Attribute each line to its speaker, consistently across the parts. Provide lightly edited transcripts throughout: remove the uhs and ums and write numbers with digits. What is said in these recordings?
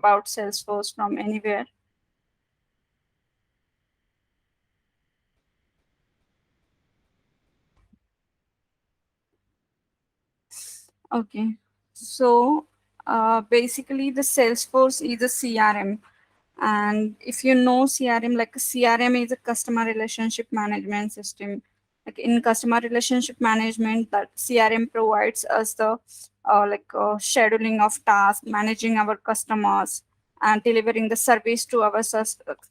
Speaker 1: about Salesforce from anywhere? Okay. So basically, the Salesforce is a CRM. And if you know CRM, like CRM is a customer relationship management system. Like in customer relationship management, that CRM provides us the scheduling of tasks, managing our customers, and delivering the service to our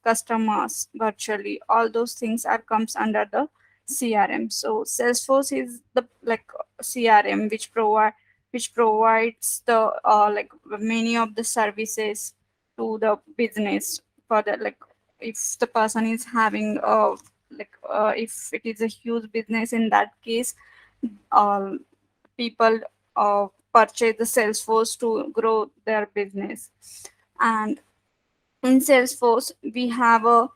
Speaker 1: customers virtually. All those things are comes under the CRM. So Salesforce is the like CRM which provides the many of the services to the business for the like if the person is having if it is a huge business, in that case uh, people purchase the Salesforce to grow their business. And in Salesforce we have a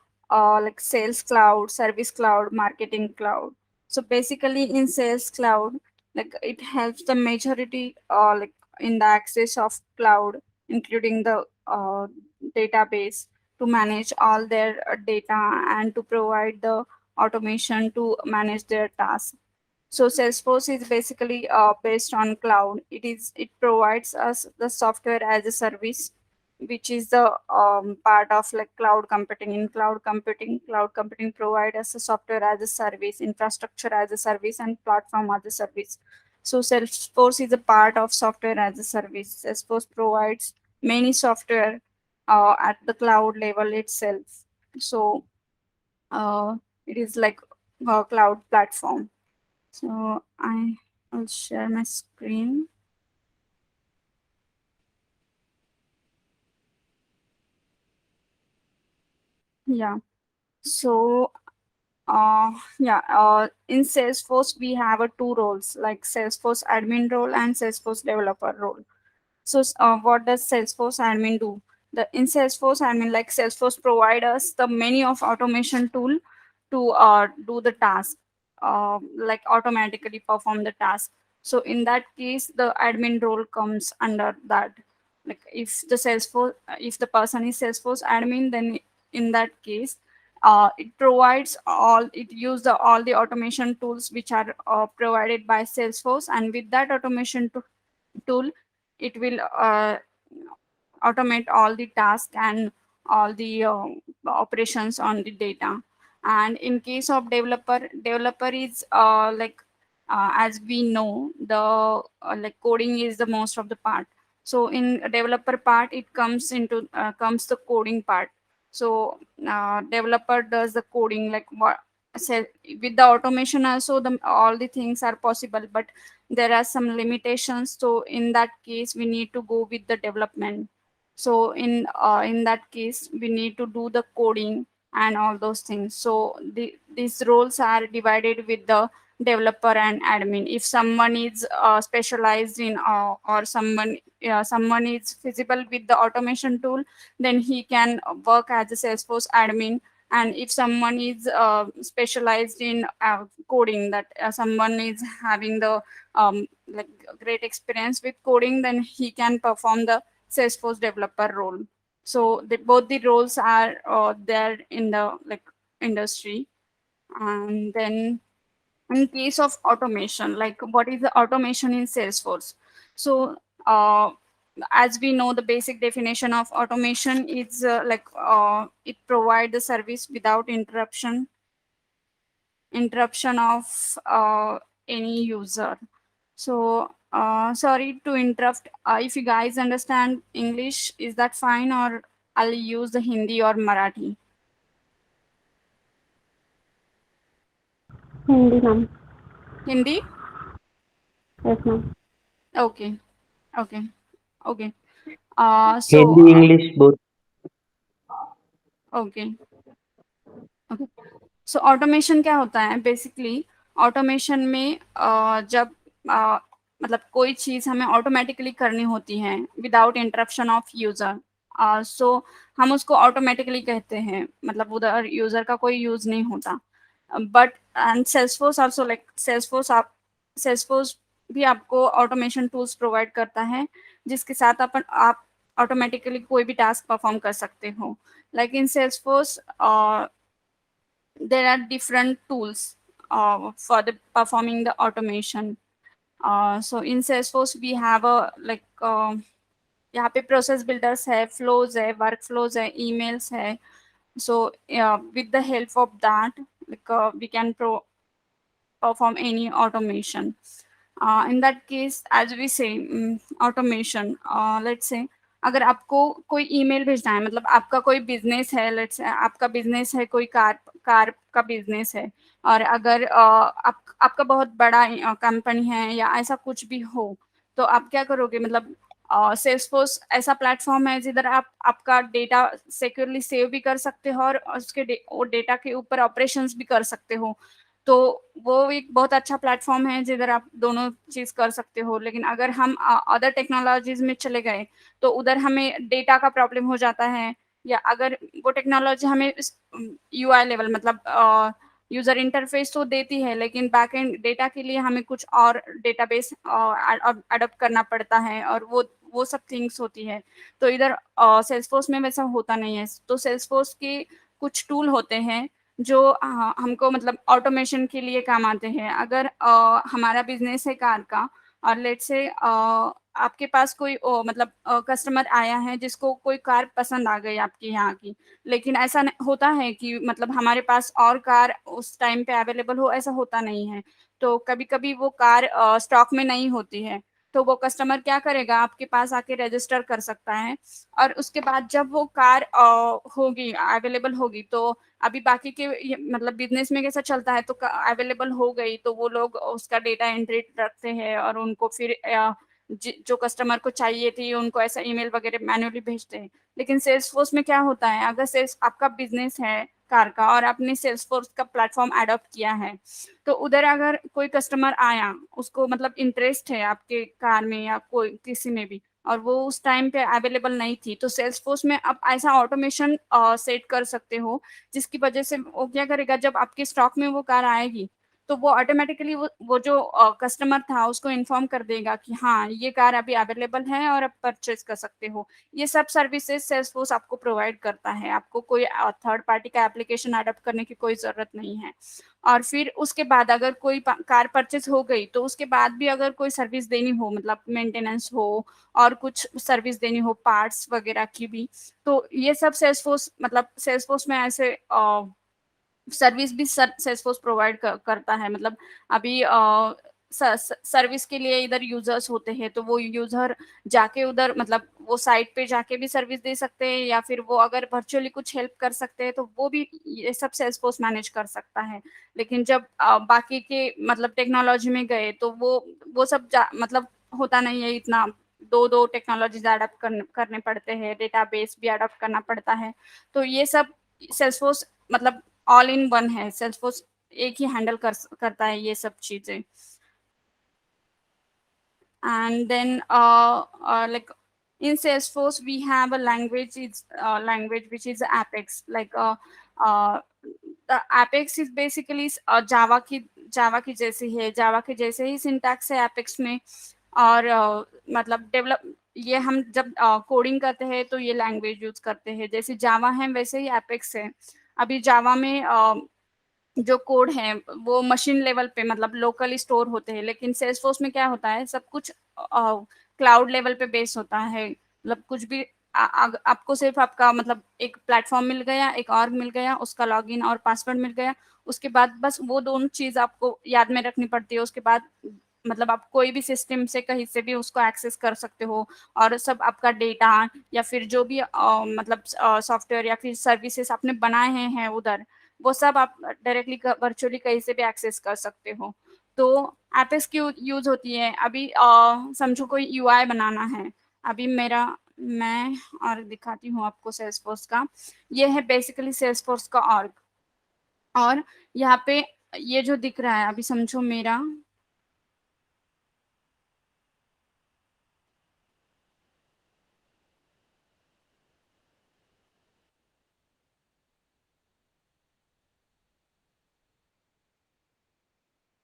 Speaker 1: sales cloud, service cloud, marketing cloud. So basically in sales cloud, like it helps the majority in the access of cloud, including the database, to manage all their data and to provide the automation to manage their tasks. So Salesforce is basically based on cloud. It provides us the software as a service, which is the part of like cloud computing. In cloud computing provide us a software as a service, infrastructure as a service, and platform as a service. So Salesforce is a part of software as a service. Salesforce provides many software at the cloud level itself. So uh, it is like a cloud platform. So I'll share my screen. Yeah. So in Salesforce we have a two roles, like Salesforce admin role and Salesforce developer role. So what does Salesforce admin do? The in Salesforce admin, like Salesforce provide us the many of automation tool to do the task, like automatically perform the task. So in that case, the admin role comes under that. Like if the person is Salesforce admin, then in that case, it use all the automation tools which are provided by Salesforce, and with that automation tool, it will automate all the tasks and all the operations on the data. And in case of developer is as we know, the coding is the most of the part. So in developer part, it comes the coding part. So developer does the coding, like what say, with the automation also the all the things are possible, but there are some limitations. So in that case we need to go with the development. So in that case we need to do the coding and all those things. So these roles are divided with the developer and admin. If someone is specialized in or someone is feasible with the automation tool, then he can work as a Salesforce admin. And if someone is specialized in coding, that someone is having the like great experience with coding, then he can perform the Salesforce developer role. So both the roles are there in the like industry. And then in case of automation, like what is the automation in Salesforce? So as we know, the basic definition of automation is it provide the service without interruption of any user. So sorry to interrupt. If you guys understand English, is that fine, or I'll use the Hindi or Marathi?
Speaker 2: Hindi, ma'am.
Speaker 1: Hindi?
Speaker 2: Yes, ma'am.
Speaker 1: Okay. Okay. Okay.
Speaker 3: Hindi, English, both.
Speaker 1: Okay. Okay. So automation क्या होता है basically? Automation में जब मतलब कोई चीज़ हमें automatically करनी होती है विदाउट इंटरप्शन ऑफ यूज़र, सो हम उसको ऑटोमेटिकली कहते हैं, मतलब उधर यूज़र का कोई यूज़ नहीं होता. But and Salesforce also, like Salesforce भी आपको ऑटोमेशन टूल्स प्रोवाइड करता है, जिसके साथ आप ऑटोमेटिकली कोई भी टास्क परफॉर्म कर सकते हो। Like in Salesforce there are different tools for the performing the automation. So in Salesforce we have a like यहाँ पे प्रोसेस बिल्डर्स है, फ्लोज है, वर्क फ्लोज है, ईमेल्स है. So with the help of that, like we can perform any automation. In that case, as we say, automation, let's say अगर आपको कोई email भेजना है, मतलब आपका कोई बिजनेस है, लेट्स आपका बिजनेस है, कोई कार कार का बिजनेस है, और अगर आपका बहुत बड़ा कंपनी है या ऐसा कुछ भी हो, तो आप क्या करोगे, मतलब सेल्सफोर्स ऐसा प्लेटफॉर्म है जिधर आप आपका डेटा सिक्योरली सेव भी कर सकते हो और उसके वो डेटा के ऊपर ऑपरेशंस भी कर सकते हो. तो वो एक बहुत अच्छा प्लेटफॉर्म है जिधर आप दोनों चीज कर सकते हो. लेकिन अगर हम अदर टेक्नोलॉजीज में चले गए तो उधर हमें डेटा का प्रॉब्लम हो जाता है, या अगर वो टेक्नोलॉजी हमें यूआई लेवल मतलब यूजर इंटरफेस तो देती है, लेकिन बैकएंड डेटा के लिए हमें कुछ और डेटाबेस अडॉप्ट करना पड़ता है, और वो सब थिंग्स होती है. तो इधर सेल्सफोर्स में वैसा होता नहीं है. तो सेल्सफोर्स के कुछ टूल होते हैं जो हमको मतलब ऑटोमेशन के लिए काम आते हैं. अगर हमारा बिजनेस है कार का, और लेट से आपके पास कोई मतलब कस्टमर आया है जिसको कोई कार पसंद आ गई आपके यहाँ की, लेकिन ऐसा होता है कि मतलब हमारे पास और कार उस टाइम पे अवेलेबल हो, ऐसा होता नहीं है. तो कभी कभी वो कार स्टॉक में नहीं होती है, तो वो कस्टमर क्या करेगा, आपके पास आके रजिस्टर कर सकता है. और उसके बाद जब वो कार होगी, अवेलेबल होगी, तो अभी बाकी के मतलब बिजनेस में कैसा चलता है, तो अवेलेबल हो गई तो वो लोग उसका डेटा एंट्री रखते हैं और उनको फिर जो कस्टमर को चाहिए थी उनको ऐसा ईमेल वगैरह मैन्युअली भेजते हैं. लेकिन सेल्सफोर्स में क्या होता है, अगर सेल्स आपका बिजनेस है कार का और आपने सेल्सफोर्स का प्लेटफॉर्म अडॉप्ट किया है, तो उधर अगर कोई कस्टमर आया, उसको मतलब इंटरेस्ट है आपके कार में या कोई किसी में भी, और वो उस टाइम पे अवेलेबल नहीं थी, तो सेल्सफोर्स में आप ऐसा ऑटोमेशन सेट कर सकते हो जिसकी वजह से वो क्या करेगा, जब आपके स्टॉक में वो कार आएगी तो वो ऑटोमेटिकली वो जो कस्टमर था उसको इन्फॉर्म कर देगा कि हाँ ये कार अभी अवेलेबल है और आप परचेज कर सकते हो. ये सब सर्विसेज सेल्सफोर्स आपको प्रोवाइड करता है. आपको कोई थर्ड पार्टी का एप्लीकेशन अडॉप्ट करने की कोई जरूरत नहीं है. और फिर उसके बाद अगर कोई कार परचेज हो गई तो उसके बाद भी अगर कोई सर्विस देनी हो, मतलब मेंटेनेंस हो और कुछ सर्विस देनी हो पार्ट्स वगैरह की भी, तो ये सब सेल्सफोर्स मतलब सेल्सफोर्स में ऐसे सर्विस भी सेल्सफोर्स प्रोवाइड करता है. मतलब अभी सर्विस के लिए इधर यूजर्स होते हैं, तो वो यूजर जाके उधर मतलब वो साइट पे जाके भी सर्विस दे सकते हैं, या फिर वो अगर वर्चुअली कुछ हेल्प कर सकते हैं तो वो भी ये सब सेल्सफोर्स मैनेज कर सकता है. लेकिन जब बाकी के मतलब टेक्नोलॉजी में गए तो वो सब मतलब होता नहीं है इतना. दो दो टेक्नोलॉजीज अडॉप्ट करने पड़ते हैं, डेटाबेस भी अडॉप्ट करना पड़ता है. तो ये सब सेल्सफोर्स मतलब ऑल इन वन है. सेल्सफोर्स एक ही हैंडल करता है ये सब चीजें. And then like in Salesforce we have a language which is Apex. Like the Apex is basically Java की जैसी है, Java के जैसे ही सिंटैक्स है Apex में. और मतलब डेवलप ये हम जब कोडिंग करते हैं तो ये लैंग्वेज यूज करते हैं. जैसे जावा है वैसे ही एपेक्स है. अभी जावा में जो कोड है वो मशीन लेवल पे मतलब लोकली स्टोर होते हैं, लेकिन सेल्सफोर्स में क्या होता है, सब कुछ क्लाउड लेवल पे बेस होता है. मतलब कुछ भी आपको सिर्फ आपका मतलब एक प्लेटफॉर्म मिल गया, एक ऑर्ग मिल गया, उसका लॉगिन और पासवर्ड मिल गया, उसके बाद बस वो दोनों चीज आपको याद में रखनी पड़ती है. उसके बाद मतलब आप कोई भी सिस्टम से कहीं से भी उसको एक्सेस कर सकते हो, और सब आपका डेटा या फिर जो भी मतलब सॉफ्टवेयर या फिर सर्विसेज आपने बनाए हैं उधर, वो सब आप डायरेक्टली वर्चुअली कहीं से भी एक्सेस कर सकते हो. तो एपेक्स की यूज होती है. अभी समझो कोई यूआई बनाना है. अभी मैं और दिखाती हूँ आपको सेल्सफोर्स का. ये है बेसिकली सेल्सफोर्स का ऑर्ग. और यहाँ पे ये जो दिख रहा है, अभी समझो मेरा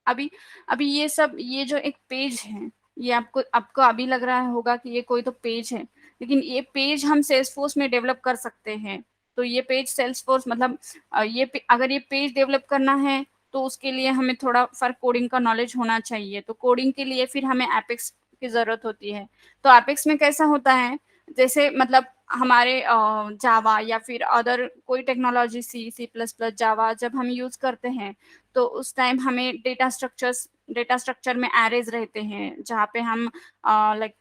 Speaker 1: अभी अभी ये जो एक पेज है, ये आपको आपको अभी लग रहा होगा कि ये कोई तो पेज है, लेकिन ये पेज हम सेल्सफोर्स में डेवलप कर सकते हैं। तो ये पेज सेल्सफोर्स मतलब अगर ये पेज डेवलप करना है तो उसके लिए हमें थोड़ा फर्क कोडिंग का नॉलेज होना चाहिए। तो कोडिंग के लिए फिर हमें एपेक्स की जरूरत होती है। तो एपेक्स में कैसा होता है, जैसे मतलब हमारे जावा या फिर अदर कोई technology C plus plus Java जब हम यूज करते हैं तो उस टाइम हमें डेटा स्ट्रक्चर में एरेज रहते हैं जहाँ पे हम like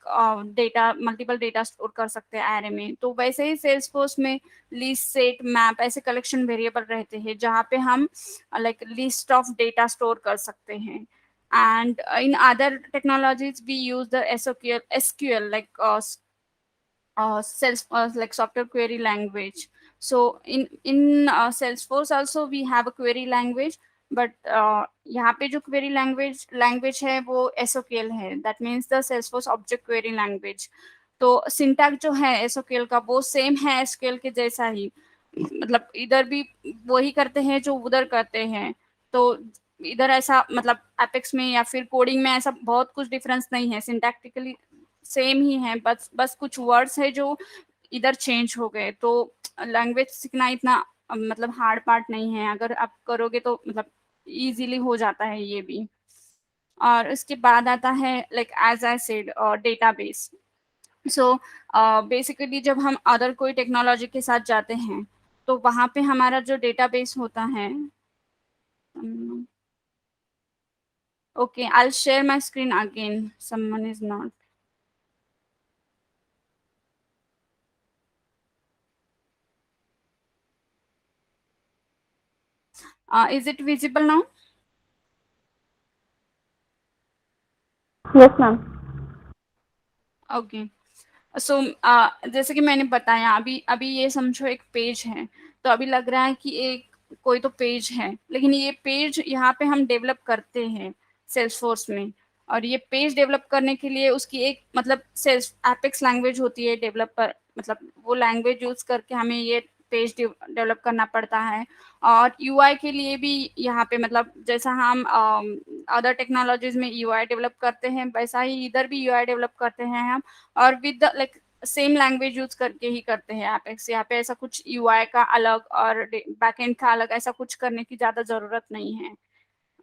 Speaker 1: data multiple data store कर सकते हैं एरे में। तो वैसे ही सेल्सफोर्स में लिस्ट सेट मैप ऐसे कलेक्शन वेरिएबल रहते हैं जहाँ पे हम like list of data store कर सकते हैं। And in other technologies we use the SQL like like software query language. So in Salesforce also we have a query language, but यहाँ पे जो query language है वो SOQL है, that means the Salesforce object query language। तो syntax जो है SOQL का वो सेम है SQL के जैसा ही, मतलब इधर भी वही करते हैं जो उधर करते हैं। तो इधर ऐसा मतलब एपेक्स में या फिर कोडिंग में ऐसा बहुत कुछ डिफरेंस नहीं है, सिंटैक्टिकली सेम ही है, बस कुछ वर्ड्स है जो इधर चेंज हो गए। तो लैंग्वेज सीखना इतना मतलब हार्ड पार्ट नहीं है, अगर आप करोगे तो मतलब इजीली हो जाता है ये भी। और उसके बाद आता है like as I said database. So basically जब हम अदर कोई टेक्नोलॉजी के साथ जाते हैं तो वहाँ पे हमारा जो डेटाबेस होता है, okay I will share my screen again, someone is not. Is it visible now?
Speaker 2: Yes, ma'am.
Speaker 1: Okay. So जैसे कि मैंने बताया अभी अभी ये समझो एक पेज है, तो अभी लग रहा है कि एक कोई तो पेज है, लेकिन ये पेज यहाँ पे हम डेवलप करते हैं सेल्सफोर्स में। और ये पेज डेवलप करने के लिए उसकी एक मतलब सेल्स एपेक्स लैंग्वेज होती है डेवलपर, मतलब वो लैंग्वेज यूज करके हमें ये पेज डेवलप करना पड़ता है। और यूआई के लिए भी यहाँ पे मतलब जैसा हम अदर टेक्नोलॉजीज में यूआई डेवलप करते हैं वैसा ही इधर भी यूआई डेवलप करते हैं हम, और with like same language use करके ही करते हैं एपेक्स। यहाँ पे ऐसा कुछ यूआई का अलग और बैकएंड का अलग ऐसा कुछ करने की ज्यादा जरूरत नहीं है।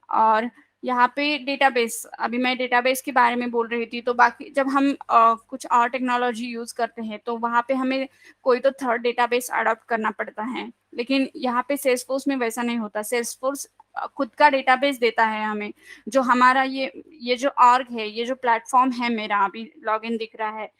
Speaker 1: और यहाँ पे डेटाबेस, अभी मैं डेटाबेस के बारे में बोल रही थी, तो बाकी जब हम कुछ और टेक्नोलॉजी यूज करते हैं तो वहाँ पे हमें कोई तो थर्ड डेटाबेस अडॉप्ट करना पड़ता है। लेकिन यहाँ पे सेल्सफोर्स में वैसा नहीं होता, सेल्सफोर्स खुद का डेटाबेस देता है हमें। जो हमारा ये जो ऑर्ग है, ये जो प्लेटफॉर्म है मेरा अभी लॉगिन दिख रहा है,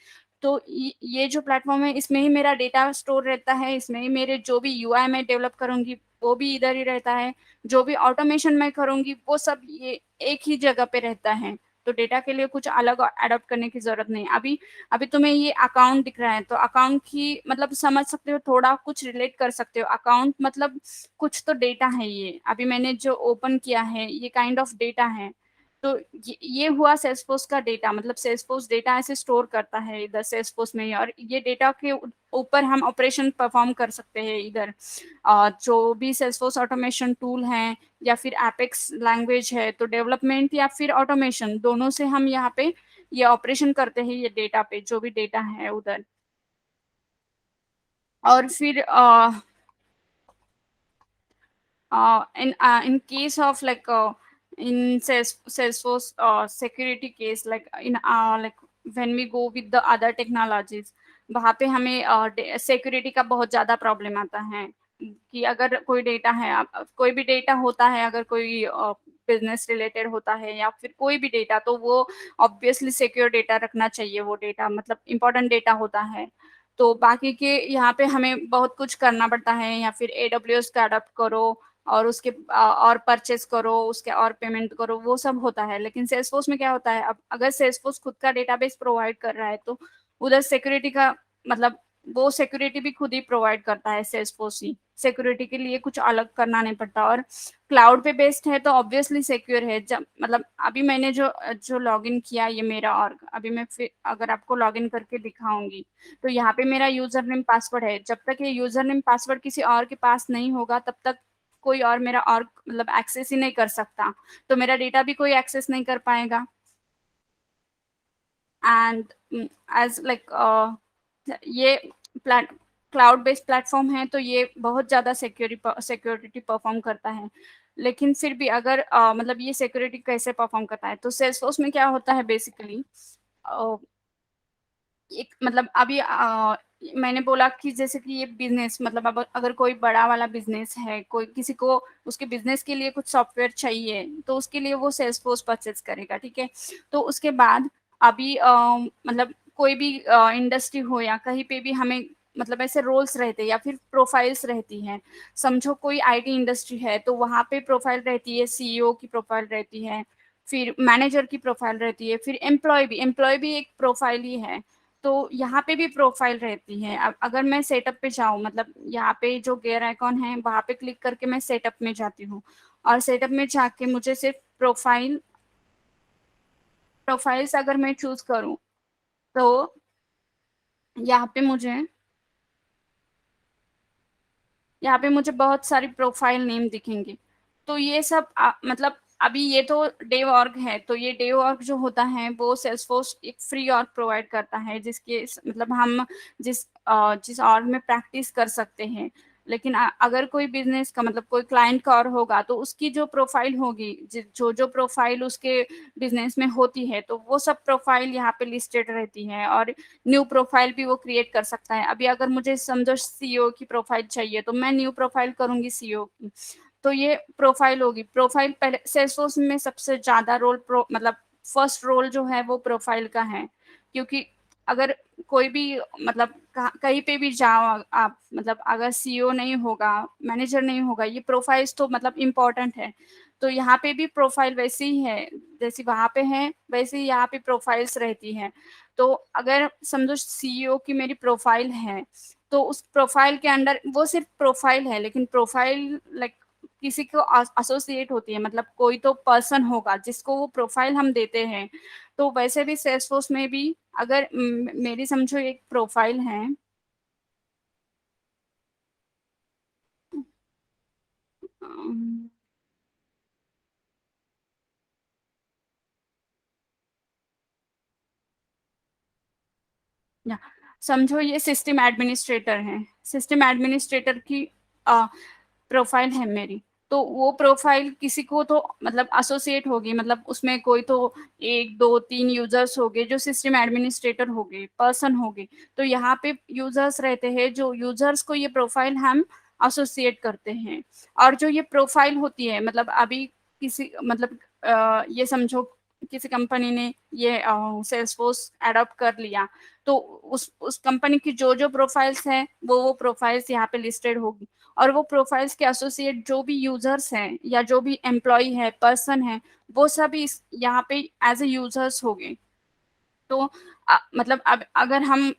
Speaker 1: तो ये जो प्लेटफॉर्म है इसमें ही मेरा डेटा स्टोर रहता है, इसमें ही मेरे जो भी यूआई मैं डेवलप करूंगी वो भी इधर ही रहता है, जो भी ऑटोमेशन मैं करूंगी वो सब ये एक ही जगह पे रहता है। तो डेटा के लिए कुछ अलग अडॉप्ट करने की जरूरत नहीं। अभी अभी तुम्हें ये अकाउंट दिख रहा है तो अकाउंट की मतलब समझ सकते हो, थोड़ा कुछ रिलेट कर सकते हो। अकाउंट मतलब कुछ तो डेटा है, ये अभी मैंने जो ओपन किया है ये काइंड ऑफ डेटा है। तो ये हुआ सेल्सफोर्स का डेटा, मतलब सेल्सफोर्स डेटा ऐसे स्टोर करता है इधर सेल्सफोर्स में ही, और ये डेटा के ऊपर हम ऑपरेशन परफॉर्म कर सकते हैं इधर। जो भी सेल्सफोर्स ऑटोमेशन टूल है या फिर एपेक्स लैंग्वेज है, तो डेवलपमेंट या फिर ऑटोमेशन दोनों से हम यहाँ पे ये ऑपरेशन करते हैं ये डेटा पे, जो भी डेटा है उधर। और फिर in case of like in Salesforce security case, like in like when we go with the other technologies, वहाँ पे हमें सिक्योरिटी का बहुत ज्यादा प्रॉब्लम आता है कि अगर कोई डेटा है, कोई भी डेटा होता है, अगर कोई बिजनेस रिलेटेड होता है या फिर कोई भी डेटा, तो वो ऑब्वियसली सिक्योर डेटा रखना चाहिए। वो डेटा मतलब इंपॉर्टेंट डेटा होता है। तो बाकी के यहाँ पे हमें बहुत कुछ करना पड़ता है, या फिर AWS का अडॉप्ट करो और उसके और परचेस करो, उसके और पेमेंट करो, वो सब होता है। लेकिन सेल्सफोर्स में क्या होता है, अब अगर सेल्सफोर्स खुद का डेटाबेस प्रोवाइड कर रहा है तो उधर सिक्योरिटी का मतलब वो सिक्योरिटी भी खुद ही प्रोवाइड करता है सेल्सफोर्स ही, सिक्योरिटी के लिए कुछ अलग करना नहीं पड़ता। और क्लाउड पे बेस्ड है तो ऑब्वियसली सिक्योर है। जब मतलब अभी मैंने जो जो लॉगिन किया ये मेरा, और अभी मैं फिर अगर आपको लॉगिन करके दिखाऊंगी तो यहाँ पे मेरा यूजर नेम पासवर्ड है। जब तक ये यूजर नेम पासवर्ड किसी और के पास नहीं होगा तब तक कोई और मेरा और मतलब एक्सेस ही नहीं कर सकता, तो मेरा डेटा भी कोई एक्सेस नहीं कर पाएगा। एंड एज लाइक ये क्लाउड बेस्ड प्लेटफॉर्म है, तो ये बहुत ज़्यादा सिक्योरिटी परफॉर्म करता है। लेकिन फिर भी अगर मतलब ये सिक्योरिटी कैसे परफॉर्म करता है, तो सेल्सफोर्स में क्या होता है बेसिकली, एक मतलब अभी मैंने बोला कि जैसे कि ये बिजनेस, मतलब अब अगर कोई बड़ा वाला बिजनेस है, कोई किसी को उसके बिजनेस के लिए कुछ सॉफ्टवेयर चाहिए, तो उसके लिए वो सेल्सफोर्स परचेज करेगा, ठीक है। तो उसके बाद अभी मतलब कोई भी इंडस्ट्री हो या कहीं पे भी हमें मतलब ऐसे रोल्स रहते हैं या फिर प्रोफाइल्स रहती हैं। समझो कोई आईटी इंडस्ट्री है, तो वहाँ पे प्रोफाइल रहती है, सीईओ की प्रोफाइल रहती है, फिर मैनेजर की प्रोफाइल रहती है, फिर एम्प्लॉय भी एक प्रोफाइल ही है। तो यहाँ पे भी प्रोफाइल रहती है। अब अगर मैं सेटअप पे जाऊँ, मतलब यहाँ पे जो गेयर आइकॉन है वहाँ पे क्लिक करके मैं सेटअप में जाती हूँ, और सेटअप में जाके मुझे सिर्फ प्रोफाइल्स अगर मैं चूज करूँ, तो यहाँ पे मुझे बहुत सारी प्रोफाइल नेम दिखेंगे। तो ये सब मतलब अभी ये तो डेव ऑर्ग है, तो ये डेव ऑर्ग जो होता है वो सेल्सफोर्स एक फ्री ऑर्ग प्रोवाइड करता है, जिसके मतलब हम जिस ऑर्ग में प्रैक्टिस कर सकते हैं। लेकिन अगर कोई बिजनेस का मतलब कोई क्लाइंट का और होगा, तो उसकी जो प्रोफाइल होगी, जो जो प्रोफाइल उसके बिजनेस में होती है, तो वो सब प्रोफाइल यहाँ पे लिस्टेड रहती है, और न्यू प्रोफाइल भी वो क्रिएट कर सकता है। अभी अगर मुझे समझो सीईओ की प्रोफाइल चाहिए, तो मैं न्यू प्रोफाइल करूंगी सीईओ की, तो ये प्रोफाइल होगी। प्रोफाइल पहले सेल्सफोर्स में सबसे ज्यादा रोल मतलब फर्स्ट रोल जो है वो प्रोफाइल का है, क्योंकि अगर कोई भी मतलब कहीं पे भी जाओ आप, मतलब अगर सीईओ नहीं होगा, मैनेजर नहीं होगा, ये प्रोफाइल्स तो मतलब इम्पोर्टेंट है। तो यहाँ पे भी प्रोफाइल वैसे ही है, जैसी वहां पे है वैसे ही यहाँ पे प्रोफाइल्स रहती है। तो अगर समझो सीईओ की मेरी प्रोफाइल है, तो उस प्रोफाइल के अंडर वो सिर्फ प्रोफाइल है, लेकिन प्रोफाइल लाइक किसी को एसोसिएट होती है, मतलब कोई तो पर्सन होगा जिसको वो प्रोफाइल हम देते हैं। तो वैसे भी सेल्सफोर्स में भी अगर मेरी समझो एक प्रोफाइल है, अम, या समझो ये सिस्टम एडमिनिस्ट्रेटर है, सिस्टम एडमिनिस्ट्रेटर की प्रोफाइल है मेरी। तो वो प्रोफाइल किसी को तो मतलब एसोसिएट होगी, मतलब उसमें कोई तो एक दो तीन यूजर्स होंगे जो सिस्टम एडमिनिस्ट्रेटर होंगे, पर्सन होंगे। तो यहाँ पे यूजर्स रहते हैं, जो यूजर्स को ये प्रोफाइल हम एसोसिएट करते हैं। और जो ये प्रोफाइल होती है, मतलब अभी किसी मतलब ये समझो किसी कंपनी ने ये सेल्सफोर्स अडॉप्ट कर लिया, तो उस कंपनी की जो जो प्रोफाइल्स हैं वो प्रोफाइल्स यहाँ पे लिस्टेड होगी। और वो प्रोफाइल्स के एसोसिएट जो भी यूजर्स हैं या जो भी एम्प्लॉय है, पर्सन है, वो सभी यहाँ पे एज ए यूजर्स होंगे। तो मतलब अब अगर हम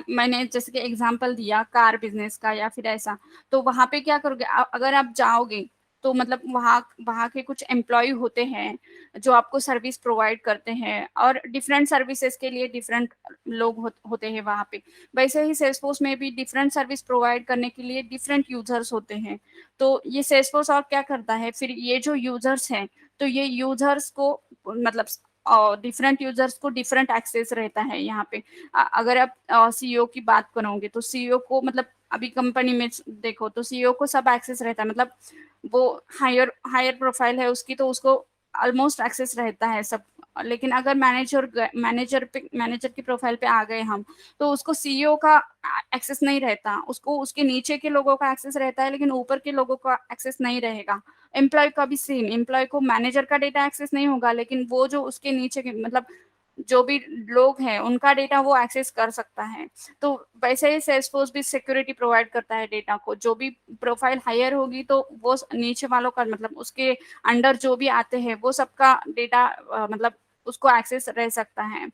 Speaker 1: मैंने जैसे कि एग्जांपल दिया कार बिजनेस का या फिर ऐसा, तो वहां पे क्या करोगे, अगर आप जाओगे, तो मतलब वहाँ वहाँ के कुछ एम्प्लॉय होते हैं जो आपको सर्विस प्रोवाइड करते हैं, और डिफरेंट सर्विसेज के लिए डिफरेंट लोग होते हैं वहाँ पे। वैसे ही सेल्सफोर्स में भी डिफरेंट सर्विस प्रोवाइड करने के लिए डिफरेंट यूजर्स होते हैं। तो ये सेल्सफोर्स और क्या करता है, फिर ये जो यूजर्स हैं, तो ये यूजर्स को मतलब डिफरेंट यूजर्स को डिफरेंट एक्सेस रहता है यहाँ पे। अगर आप सीईओ की बात करोगे, तो सीईओ को मतलब अभी कंपनी में देखो तो सीईओ को सब एक्सेस रहता है, मतलब वो हायर प्रोफाइल है उसकी, तो उसको ऑलमोस्ट एक्सेस रहता है सब। लेकिन अगर मैनेजर की प्रोफाइल पे आ गए हम, तो उसको सीईओ का एक्सेस नहीं रहता, उसको उसके नीचे के लोगों का एक्सेस रहता है, लेकिन ऊपर के लोगों का एक्सेस नहीं रहेगा। एम्प्लॉय का भी सेम, एम्प्लॉय को मैनेजर का डेटा एक्सेस नहीं होगा, लेकिन वो जो उसके नीचे के मतलब जो भी लोग हैं उनका डेटा वो एक्सेस कर सकता है। तो वैसे ही सेल्सफोर्स भी सिक्योरिटी प्रोवाइड करता है डेटा को। जो भी प्रोफाइल हायर होगी, तो वो नीचे वालों का मतलब उसके अंडर जो भी आते हैं वो सबका डेटा मतलब उसको एक्सेस रह सकता है।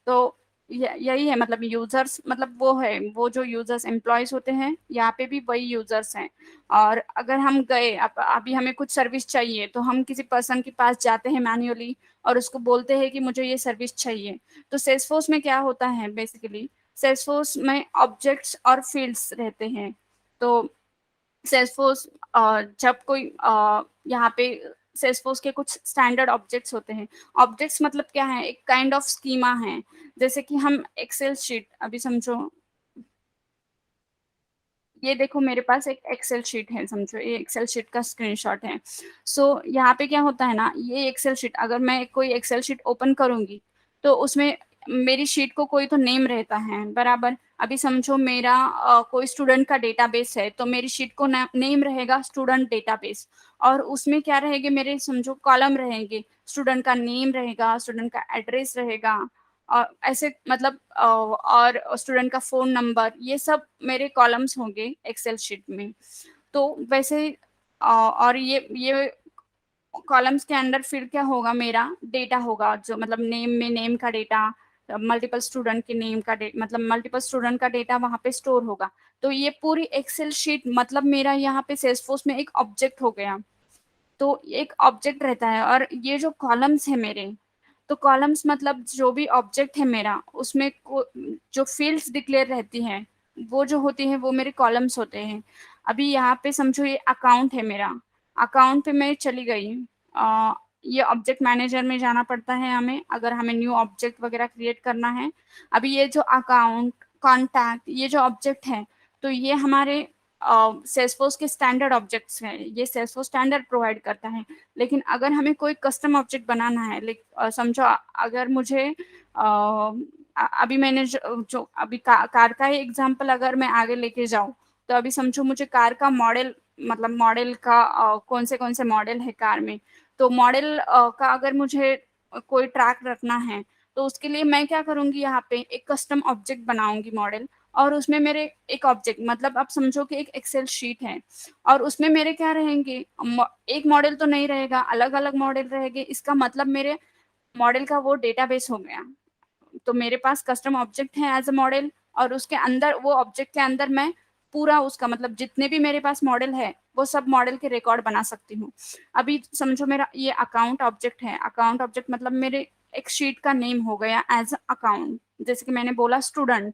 Speaker 1: तो यही है, मतलब यूजर्स मतलब वो है, वो जो यूजर्स एम्प्लॉयज होते हैं यहाँ पे भी वही यूजर्स हैं। और अगर हम गए अभी हमें कुछ सर्विस चाहिए, तो हम किसी पर्सन के पास जाते हैं मैन्युअली, और उसको बोलते हैं कि मुझे ये सर्विस चाहिए। तो सेल्सफोर्स में क्या होता है बेसिकली, सेल्सफोर्स में ऑब्जेक्ट्स और फील्ड्स रहते हैं। तो सेल्सफोर्स जब कोई यहाँ पे सेल्सफोर्स के कुछ स्टैंडर्ड ऑब्जेक्ट्स होते हैं। ऑब्जेक्ट्स मतलब क्या है, एक काइंड ऑफ स्कीमा है। जैसे कि हम एक्सेल शीट अभी समझो, ये देखो मेरे पास एक एक्सेल शीट है, समझो ये एक्सेल शीट का स्क्रीनशॉट है। सो यहाँ पे क्या होता है ना, ये एक्सेल शीट अगर मैं कोई एक्सेल शीट ओपन करूंगी तो उसमें मेरी शीट को कोई तो नेम रहता है, बराबर। अभी समझो मेरा कोई स्टूडेंट का डेटाबेस है, तो मेरी शीट को नेम रहेगा स्टूडेंट डेटाबेस, और उसमें क्या रहेंगे मेरे, समझो कॉलम रहेंगे, स्टूडेंट का नेम रहेगा, स्टूडेंट का एड्रेस रहेगा, और ऐसे मतलब और स्टूडेंट का फोन नंबर, ये सब मेरे कॉलम्स होंगे एक्सेल शीट में। तो वैसे ही और ये कॉलम्स के अंदर फिर क्या होगा, मेरा डेटा होगा, जो मतलब नेम में नेम का डेटा, मल्टीपल स्टूडेंट के नेम का डेटा, मतलब मल्टीपल स्टूडेंट का डेटा वहां पे स्टोर होगा। तो ये पूरी एक्सेल शीट मतलब मेरा यहाँ पे सेल्सफोर्स में एक ऑब्जेक्ट हो गया। तो एक ऑब्जेक्ट रहता है, और ये जो कॉलम्स है मेरे, तो कॉलम्स मतलब जो भी ऑब्जेक्ट है मेरा, उसमें जो फील्ड्स डिक्लेयर रहती हैं, वो जो होती हैं वो मेरे कॉलम्स होते हैं। अभी यहाँ पे समझो ये अकाउंट है मेरा, अकाउंट पे मैं चली गई, ये ऑब्जेक्ट मैनेजर में जाना पड़ता है हमें, अगर हमें न्यू ऑब्जेक्ट वगैरह क्रिएट करना है। अभी ये जो अकाउंट, कॉन्टैक्ट, ये जो ऑब्जेक्ट है, तो ये हमारे सेल्सफोर्स के स्टैंडर्ड ऑब्जेक्ट्स हैं, ये सेल्सफोर्स स्टैंडर्ड प्रोवाइड करता है। लेकिन अगर हमें कोई कस्टम ऑब्जेक्ट बनाना है, समझो अगर मुझे अभी मैंने जो अभी कार का ही एग्जांपल अगर मैं आगे लेके जाऊं, तो अभी समझो मुझे कार का मॉडल, मतलब मॉडल का कौन से मॉडल है कार में, तो मॉडल का अगर मुझे कोई ट्रैक रखना है, तो उसके लिए मैं क्या करूंगी, यहाँ पे एक कस्टम ऑब्जेक्ट बनाऊंगी मॉडल, और उसमें मेरे एक ऑब्जेक्ट, मतलब आप समझो कि एक एक्सेल शीट है, और उसमें मेरे क्या रहेंगे, एक मॉडल तो नहीं रहेगा, अलग अलग मॉडल रहेंगे, इसका मतलब मेरे मॉडल का वो डेटाबेस हो गया। तो मेरे पास कस्टम ऑब्जेक्ट है एज अ मॉडल, और उसके अंदर वो ऑब्जेक्ट के अंदर मैं पूरा उसका मतलब जितने भी मेरे पास मॉडल है वो सब मॉडल के रिकॉर्ड बना सकती हूँ। अभी समझो मेरा ये अकाउंट ऑब्जेक्ट है, अकाउंट ऑब्जेक्ट मतलब मेरे एक शीट का नेम हो गया एज अकाउंट, जैसे कि मैंने बोला स्टूडेंट,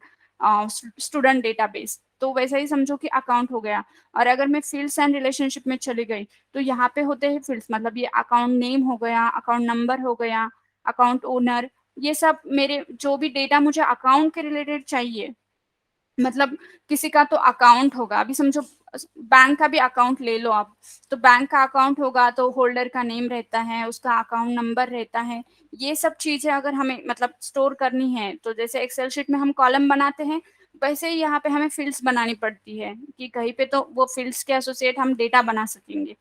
Speaker 1: स्टूडेंट डेटाबेस, तो वैसा ही समझो कि अकाउंट हो गया। और अगर मैं फील्ड्स एंड रिलेशनशिप में चली गई, तो यहाँ पे होते हैं फील्ड्स, मतलब ये अकाउंट नेम हो गया, अकाउंट नंबर हो गया, अकाउंट ओनर, ये सब मेरे जो भी डेटा मुझे अकाउंट के रिलेटेड चाहिए, मतलब किसी का तो अकाउंट होगा, अभी समझो बैंक का भी अकाउंट ले लो आप, तो बैंक का अकाउंट होगा तो होल्डर का नेम रहता है, उसका अकाउंट नंबर रहता है। ये सब चीजें अगर हमें मतलब स्टोर करनी है, तो जैसे एक्सेल शीट में हम कॉलम बनाते हैं, वैसे ही यहाँ पे हमें फील्ड्स बनानी पड़ती है, कि कहीं पे तो वो फील्ड्स के एसोसिएट हम डेटा बना सकेंगे।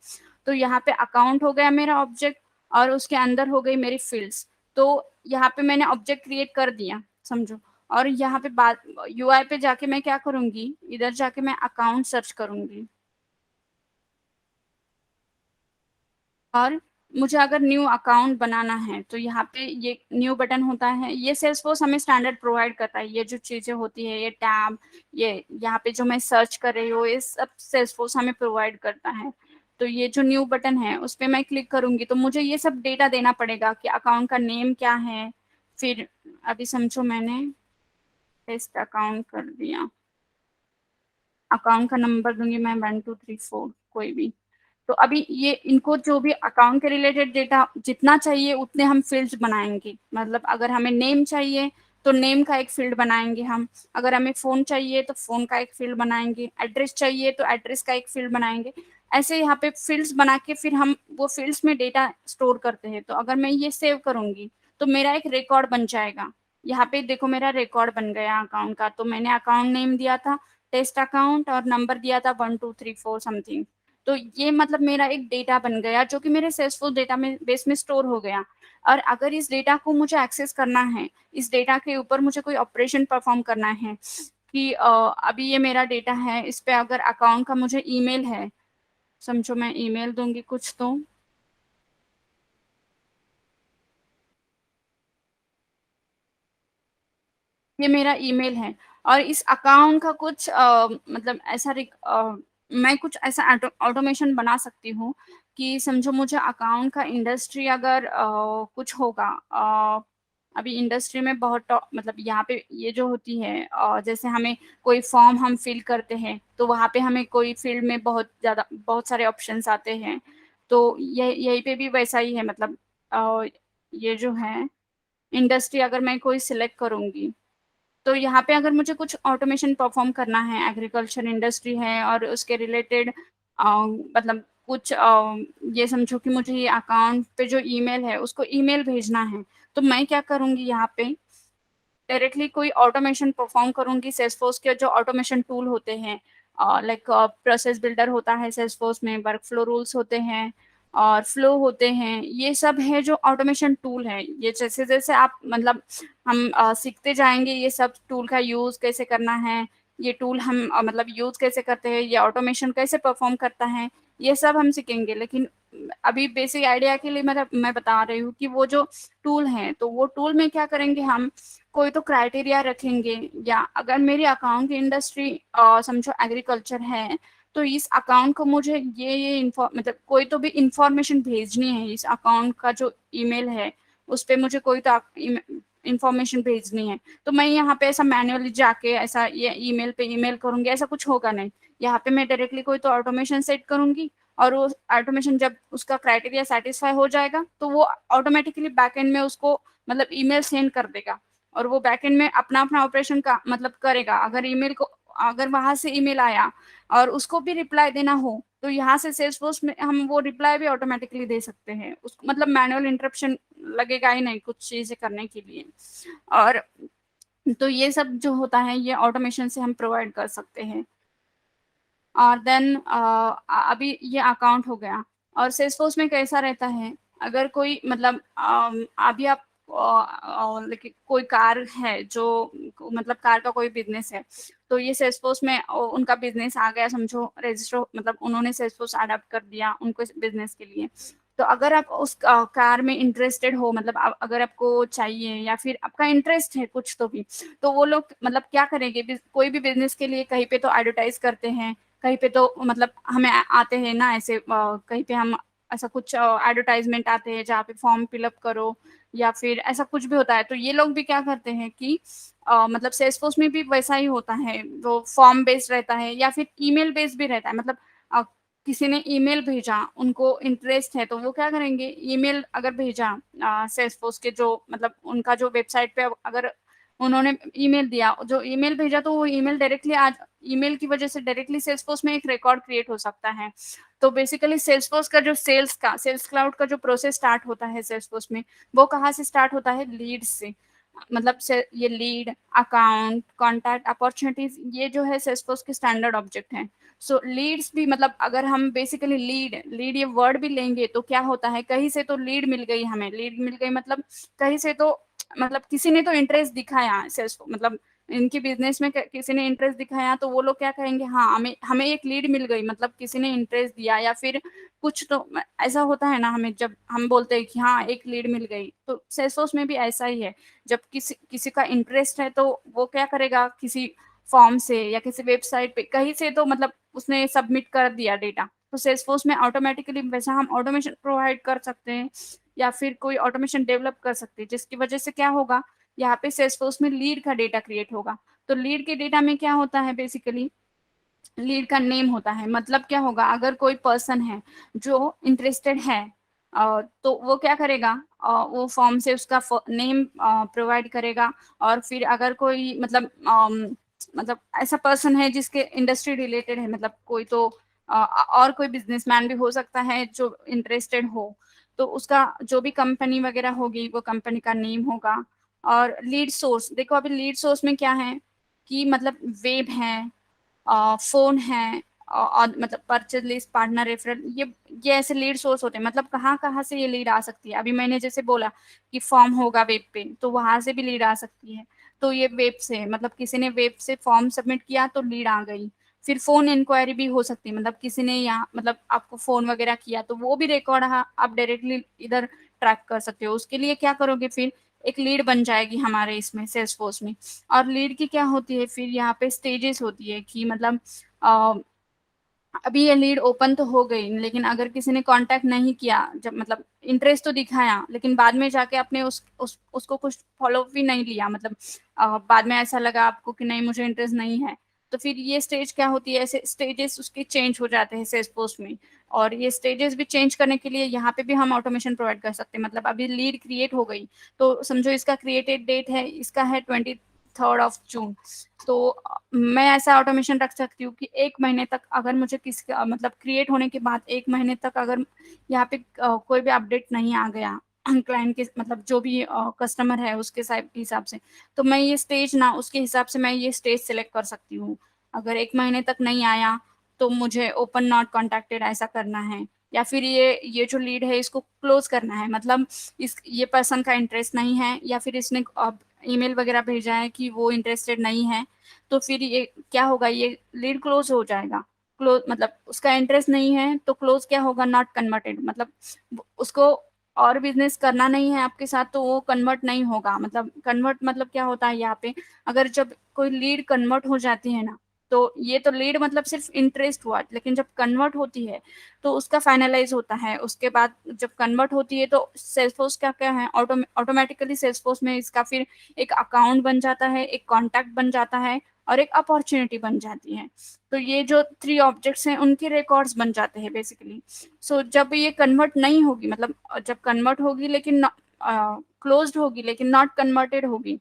Speaker 1: तो यहाँ पे अकाउंट हो गया मेरा ऑब्जेक्ट, और उसके अंदर हो गई मेरी फील्ड्स। तो यहाँ पे मैंने ऑब्जेक्ट क्रिएट कर दिया, समझो। और यहाँ पे बात यूआई पे जाके मैं क्या करूंगी, इधर जाके मैं अकाउंट सर्च करूंगी, और मुझे अगर न्यू अकाउंट बनाना है, तो यहाँ पे ये न्यू बटन होता है, ये सेल्सफोर्स हमें स्टैंडर्ड प्रोवाइड करता है, ये जो चीजें होती है, ये टैब, ये यहाँ पे जो मैं सर्च कर रही हूँ, ये सब सेल्सफोर्स हमें प्रोवाइड करता है। तो ये जो न्यू बटन है उस पर मैं क्लिक करूंगी, तो मुझे ये सब डेटा देना पड़ेगा कि अकाउंट का नेम क्या है। फिर अभी समझो मैंने टेस्ट अकाउंट कर दिया, अकाउंट का नंबर दूंगी मैं 1234 कोई भी। तो अभी ये इनको जो भी अकाउंट के रिलेटेड डेटा जितना चाहिए उतने हम फील्ड्स बनाएंगे, मतलब अगर हमें नेम चाहिए तो नेम का एक फील्ड बनाएंगे हम, अगर हमें फोन चाहिए तो फोन का एक फील्ड बनाएंगे, एड्रेस चाहिए तो एड्रेस का एक फील्ड बनाएंगे। ऐसे यहाँ पे फील्ड्स बना के फिर हम वो फील्ड्स में डेटा स्टोर करते हैं। तो अगर मैं ये सेव करूंगी तो मेरा एक रिकॉर्ड बन जाएगा। यहाँ पे देखो मेरा रिकॉर्ड बन गया अकाउंट का, तो मैंने अकाउंट नेम दिया था टेस्ट अकाउंट, और नंबर दिया था 1234 समथिंग। तो ये मतलब मेरा एक डेटा बन गया जो कि मेरे सेल्सफुल डेटा में बेस में स्टोर हो गया। और अगर इस डेटा को मुझे एक्सेस करना है, इस डेटा के ऊपर मुझे कोई ऑपरेशन परफॉर्म करना है, कि अभी ये मेरा डेटा है, इस पे अगर अकाउंट का मुझे ईमेल है, समझो मैं ईमेल दूंगी कुछ, तो ये मेरा ईमेल है। और इस अकाउंट का कुछ मतलब ऐसा मैं कुछ ऐसा ऑटोमेशन बना सकती हूँ कि समझो मुझे अकाउंट का इंडस्ट्री अगर कुछ होगा, अभी इंडस्ट्री में बहुत मतलब यहाँ पे ये जो होती है, जैसे हमें कोई फॉर्म हम फिल करते हैं, तो वहाँ पे हमें कोई फील्ड में बहुत सारे ऑप्शंस आते हैं। तो ये यहीं पे भी वैसा ही है, मतलब ये जो है इंडस्ट्री अगर मैं कोई सिलेक्ट करूंगी, तो यहाँ पे अगर मुझे कुछ ऑटोमेशन परफॉर्म करना है, एग्रीकल्चर इंडस्ट्री है और उसके रिलेटेड मतलब कुछ ये समझो कि मुझे ये अकाउंट पे जो ईमेल है उसको ईमेल भेजना है, तो मैं क्या करूँगी यहाँ पे डायरेक्टली कोई ऑटोमेशन परफॉर्म करूँगी। सेल्सफोर्स के जो ऑटोमेशन टूल होते हैं लाइक प्रोसेस बिल्डर होता है सेल्सफोर्स में, वर्क फ्लो रूल्स होते हैं और फ्लो होते हैं, ये सब है जो ऑटोमेशन टूल है। ये जैसे जैसे आप मतलब हम सीखते जाएंगे ये सब टूल का यूज कैसे करना है, ये टूल हम मतलब यूज कैसे करते हैं, ये ऑटोमेशन कैसे परफॉर्म करता है, ये सब हम सीखेंगे। लेकिन अभी बेसिक आइडिया के लिए मतलब मैं बता रही हूँ कि वो जो टूल है, तो वो टूल में क्या करेंगे हम, कोई तो क्राइटेरिया रखेंगे, या अगर मेरी अकाउंट की इंडस्ट्री समझो एग्रीकल्चर है, तो इस अकाउंट को मुझे ये मतलब कोई तो भी इंफॉर्मेशन भेजनी है, इस अकाउंट का जो ईमेल है उस पर मुझे कोई तो इंफॉर्मेशन भेजनी है, तो मैं यहाँ पे ऐसा मैन्युअली जाके ऐसा ये ईमेल पे ईमेल करूंगी, ऐसा कुछ होगा नहीं। यहाँ पे मैं डायरेक्टली कोई तो ऑटोमेशन सेट करूंगी और वो ऑटोमेशन जब उसका क्राइटेरिया सेटिस्फाई हो जाएगा तो वो ऑटोमेटिकली बैकएंड में उसको मतलब ईमेल सेंड कर देगा और वो बैकएंड में अपना अपना ऑपरेशन का मतलब करेगा। अगर ईमेल को अगर वहां से ईमेल आया और उसको भी रिप्लाई देना हो तो यहाँ से सेल्सफोर्स में हम वो रिप्लाई भी ऑटोमेटिकली दे सकते हैं, उस मतलब मैनुअल इंटरप्शन लगेगा ही नहीं कुछ चीजें करने के लिए। और तो ये सब जो होता है ये ऑटोमेशन से हम प्रोवाइड कर सकते हैं। और देन अभी ये अकाउंट हो गया। और सेल्सफोर्स में कैसा रहता है, अगर कोई मतलब अभी आप लेकिन कोई कार है जो मतलब कार का कोई बिजनेस है, तो ये सेल्सफोर्स में उनका बिजनेस आ गया समझो, रजिस्टर मतलब उन्होंने सेल्सफोर्स अडॉप्ट कर दिया उनको बिजनेस के लिए। तो अगर आप उस कार में इंटरेस्टेड हो, मतलब अगर आपको चाहिए या फिर आपका इंटरेस्ट है कुछ तो भी, तो वो लोग मतलब क्या करेंगे, कोई भी बिजनेस के लिए कहीं पे तो एडवर्टाइज करते हैं, कहीं पे तो मतलब हमें आते हैं ना ऐसे कहीं पे हम ऐसा कुछ एडवर्टाइजमेंट आते हैं जहाँ पे फॉर्म फिलअप करो या फिर ऐसा कुछ भी होता है। तो ये लोग भी क्या करते हैं कि मतलब सेल्सफोर्स में भी वैसा ही होता है, वो फॉर्म बेस्ड रहता है या फिर ईमेल बेस्ड भी रहता है। मतलब अ, किसी ने ईमेल भेजा, उनको इंटरेस्ट है तो वो क्या करेंगे, ईमेल अगर भेजा सेल्सफोर्स के जो मतलब उनका जो वेबसाइट पे अगर उन्होंने ईमेल दिया, जो ईमेल भेजा तो वो ईमेल डायरेक्टली आज ईमेल की वजह से डायरेक्टली सेल्सफोर्स में एक रिकॉर्ड क्रिएट हो सकता है। तो बेसिकली सेल्सफोर्स का जो सेल्स क्लाउड का जो प्रोसेस स्टार्ट होता है सेल्सफोर्स में, वो कहाँ से स्टार्ट होता है, लीड से। मतलब से ये लीड, अकाउंट, कॉन्टैक्ट, अपॉर्चुनिटीज, ये जो है सेल्सफोर्स के स्टैंडर्ड ऑब्जेक्ट हैं। सो लीड्स भी मतलब अगर हम बेसिकली लीड लीड ये वर्ड भी लेंगे तो क्या होता है, कहीं से तो लीड मिल गई, हमें लीड मिल गई मतलब कहीं से तो मतलब किसी ने तो इंटरेस्ट दिखाया सेल्स मतलब इनके बिजनेस में किसी ने इंटरेस्ट दिखाया, तो वो लोग क्या कहेंगे, हाँ हमें हमें एक लीड मिल गई, मतलब किसी ने इंटरेस्ट दिया या फिर कुछ तो ऐसा होता है ना, हमें जब हम बोलते हैं कि हाँ एक लीड मिल गई, तो सेल्सफोर्स में भी ऐसा ही है। जब किसी किसी का इंटरेस्ट है तो वो क्या करेगा, किसी फॉर्म से या किसी वेबसाइट पे कहीं से तो मतलब उसने सबमिट कर दिया डेटा, तो सेल्सफोर्स में ऑटोमेटिकली वैसा हम ऑटोमेशन प्रोवाइड कर सकते हैं या फिर कोई ऑटोमेशन डेवलप कर सकते हैं, जिसकी वजह से क्या होगा, यहाँ पे सेल्सफोर्स में लीड का डेटा क्रिएट होगा। तो लीड के डेटा में क्या होता है, बेसिकली लीड का नेम होता है। मतलब क्या होगा, अगर कोई पर्सन है जो इंटरेस्टेड है तो वो क्या करेगा, वो फॉर्म से उसका नेम प्रोवाइड करेगा। और फिर अगर कोई मतलब ऐसा पर्सन है जिसके इंडस्ट्री रिलेटेड है, मतलब कोई तो और कोई बिजनेसमैन भी हो सकता है जो इंटरेस्टेड हो, तो उसका जो भी कंपनी वगैरह होगी वो कंपनी का नेम होगा। और लीड सोर्स, देखो अभी लीड सोर्स में क्या है कि मतलब वेब है, फोन है और मतलब परचेज लिस्ट, पार्टनर रेफरल, ये ऐसे लीड सोर्स होते हैं। मतलब कहाँ कहाँ से ये लीड आ सकती है, अभी मैंने जैसे बोला कि फॉर्म होगा वेब पे तो वहां से भी लीड आ सकती है। तो ये वेब से मतलब किसी ने वेब से फॉर्म सबमिट किया तो लीड आ गई। फिर फोन इंक्वायरी भी हो सकती है, मतलब किसी ने यहाँ मतलब आपको फोन वगैरह किया तो वो भी रिकॉर्ड आप डायरेक्टली इधर ट्रैक कर सकते हो। उसके लिए क्या करोगे, फिर एक लीड बन जाएगी हमारे इसमें सेल्सफोर्स में। और लीड की क्या होती है, फिर यहाँ पे स्टेजेस होती है कि मतलब अ, अभी ये लीड ओपन तो हो गई, लेकिन अगर किसी ने कांटेक्ट नहीं किया, जब मतलब इंटरेस्ट तो दिखाया लेकिन बाद में जाके आपने उसको कुछ फॉलो भी नहीं लिया, मतलब बाद में ऐसा लगा आपको कि नहीं मुझे इंटरेस्ट नहीं है, तो फिर ये स्टेज क्या होती है, ऐसे स्टेजेस उसके चेंज हो जाते हैं सेल्सफोर्स में। और ये स्टेजेस भी चेंज करने के लिए यहाँ पे भी हम ऑटोमेशन प्रोवाइड कर सकते हैं। मतलब अभी लीड क्रिएट हो गई तो समझो इसका क्रिएटेड डेट है, इसका है 3rd of June। तो मैं ऐसा ऑटोमेशन रख सकती हूँ कि 1 महीने तक अगर मुझे किसी मतलब क्रिएट होने के बाद 1 महीने तक अगर यहाँ पे कोई भी अपडेट नहीं आ गया क्लाइंट के मतलब जो भी कस्टमर है उसके हिसाब से, तो मैं ये स्टेज ना उसके हिसाब से मैं ये स्टेज सिलेक्ट कर सकती हूँ। अगर 1 महीने तक नहीं आया तो मुझे ओपन नॉट कॉन्टेक्टेड ऐसा करना है, या फिर ये जो लीड है इसको क्लोज करना है, मतलब ये पर्सन का इंटरेस्ट नहीं है, या फिर इसने ईमेल वगैरह भेजा है कि वो इंटरेस्टेड नहीं है, तो फिर ये क्या होगा, ये लीड क्लोज हो जाएगा। क्लोज मतलब उसका इंटरेस्ट नहीं है तो क्लोज क्या होगा, नॉट कन्वर्टेड, मतलब उसको और बिजनेस करना नहीं है आपके साथ तो वो कन्वर्ट नहीं होगा। मतलब कन्वर्ट मतलब क्या होता है यहाँ पे, अगर जब कोई लीड कन्वर्ट हो जाती है ना, तो ये तो लीड मतलब सिर्फ इंटरेस्ट हुआ, लेकिन जब कन्वर्ट होती है तो उसका फाइनलाइज होता है। उसके बाद जब कन्वर्ट होती है तो सेल्सफोर्स क्या क्या है, ऑटोमेटिकली सेल्सफोर्स में इसका फिर एक अकाउंट बन जाता है, एक कॉन्टैक्ट बन जाता है और एक अपॉर्चुनिटी बन जाती है। तो ये जो 3 ऑब्जेक्ट्स हैं उनके रिकॉर्ड्स बन जाते हैं बेसिकली। सो जब ये कन्वर्ट नहीं होगी, मतलब जब कन्वर्ट होगी लेकिन क्लोज्ड होगी लेकिन नॉट कन्वर्टेड होगी,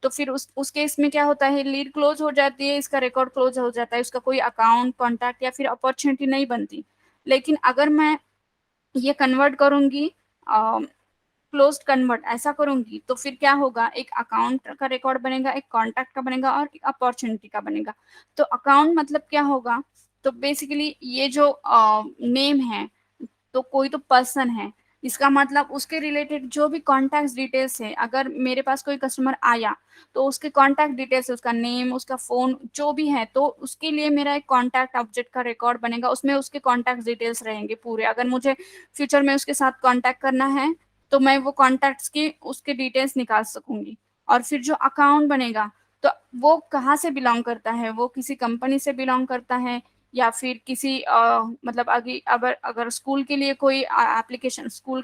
Speaker 1: तो फिर उस केस में क्या होता है, लीड क्लोज हो जाती है, इसका रिकॉर्ड क्लोज हो जाता है, उसका कोई अकाउंट कॉन्टैक्ट या फिर अपॉर्चुनिटी नहीं बनती। लेकिन अगर मैं ये कन्वर्ट करूंगी, क्लोज्ड कन्वर्ट ऐसा करूंगी, तो फिर क्या होगा, एक अकाउंट का रिकॉर्ड बनेगा, एक कॉन्टैक्ट का बनेगा और एक अपॉर्चुनिटी का बनेगा। तो अकाउंट मतलब क्या होगा, तो बेसिकली ये जो नेम है, तो कोई तो पर्सन है, इसका मतलब उसके रिलेटेड जो भी कॉन्टैक्ट डिटेल्स है, अगर मेरे पास कोई कस्टमर आया तो उसके कॉन्टैक्ट डिटेल्स, उसका नेम, उसका फोन जो भी है, तो उसके लिए मेरा एक कॉन्टैक्ट ऑब्जेक्ट का रिकॉर्ड बनेगा, उसमें उसके कॉन्टैक्ट डिटेल्स रहेंगे पूरे। अगर मुझे फ्यूचर में उसके साथ कॉन्टैक्ट करना है तो मैं वो कॉन्टैक्ट्स की उसके डिटेल्स निकाल सकूंगी। और फिर जो अकाउंट बनेगा, तो वो कहाँ से बिलोंग करता है, वो किसी कंपनी से बिलोंग करता है या फिर किसी मतलब अगर अगर स्कूल के लिए कोई एप्लीकेशन, स्कूल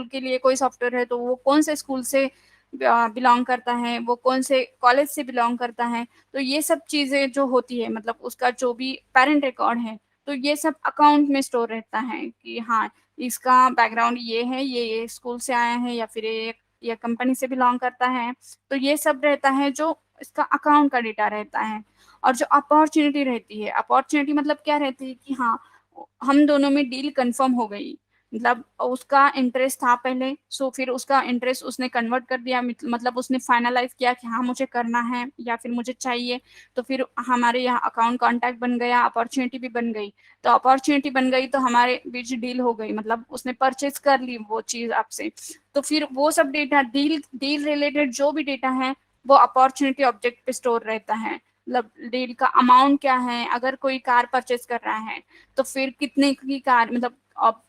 Speaker 1: के लिए कोई सॉफ्टवेयर है, तो वो कौन से स्कूल से बिलोंग करता है, वो कौन से कॉलेज से बिलोंग करता है। तो ये सब चीजें जो होती है, मतलब उसका जो भी पेरेंट रिकॉर्ड है, तो ये सब अकाउंट में स्टोर रहता है कि हाँ, इसका बैकग्राउंड ये है, ये स्कूल से आया है या फिर ये कंपनी से बिलोंग करता है। तो ये सब रहता है जो इसका अकाउंट का डेटा रहता है। और जो अपॉर्चुनिटी रहती है, अपॉर्चुनिटी मतलब क्या रहती है कि हाँ, हम दोनों में डील कंफर्म हो गई, मतलब उसका इंटरेस्ट था पहले, सो फिर उसका इंटरेस्ट उसने कन्वर्ट कर दिया, मतलब उसने फाइनलाइज किया कि हाँ मुझे करना है या फिर मुझे चाहिए, तो फिर हमारे यहाँ अकाउंट कांटेक्ट बन गया, अपॉर्चुनिटी भी बन गई। तो अपॉर्चुनिटी बन गई तो हमारे बीच डील हो गई, मतलब उसने परचेज कर ली वो चीज आपसे। तो फिर वो सब डेटा, डील डील रिलेटेड जो भी डेटा है वो अपॉर्चुनिटी ऑब्जेक्ट पे स्टोर रहता है। मतलब डील का अमाउंट क्या है, अगर कोई कार परचेज कर रहा है तो फिर कितने की कार, मतलब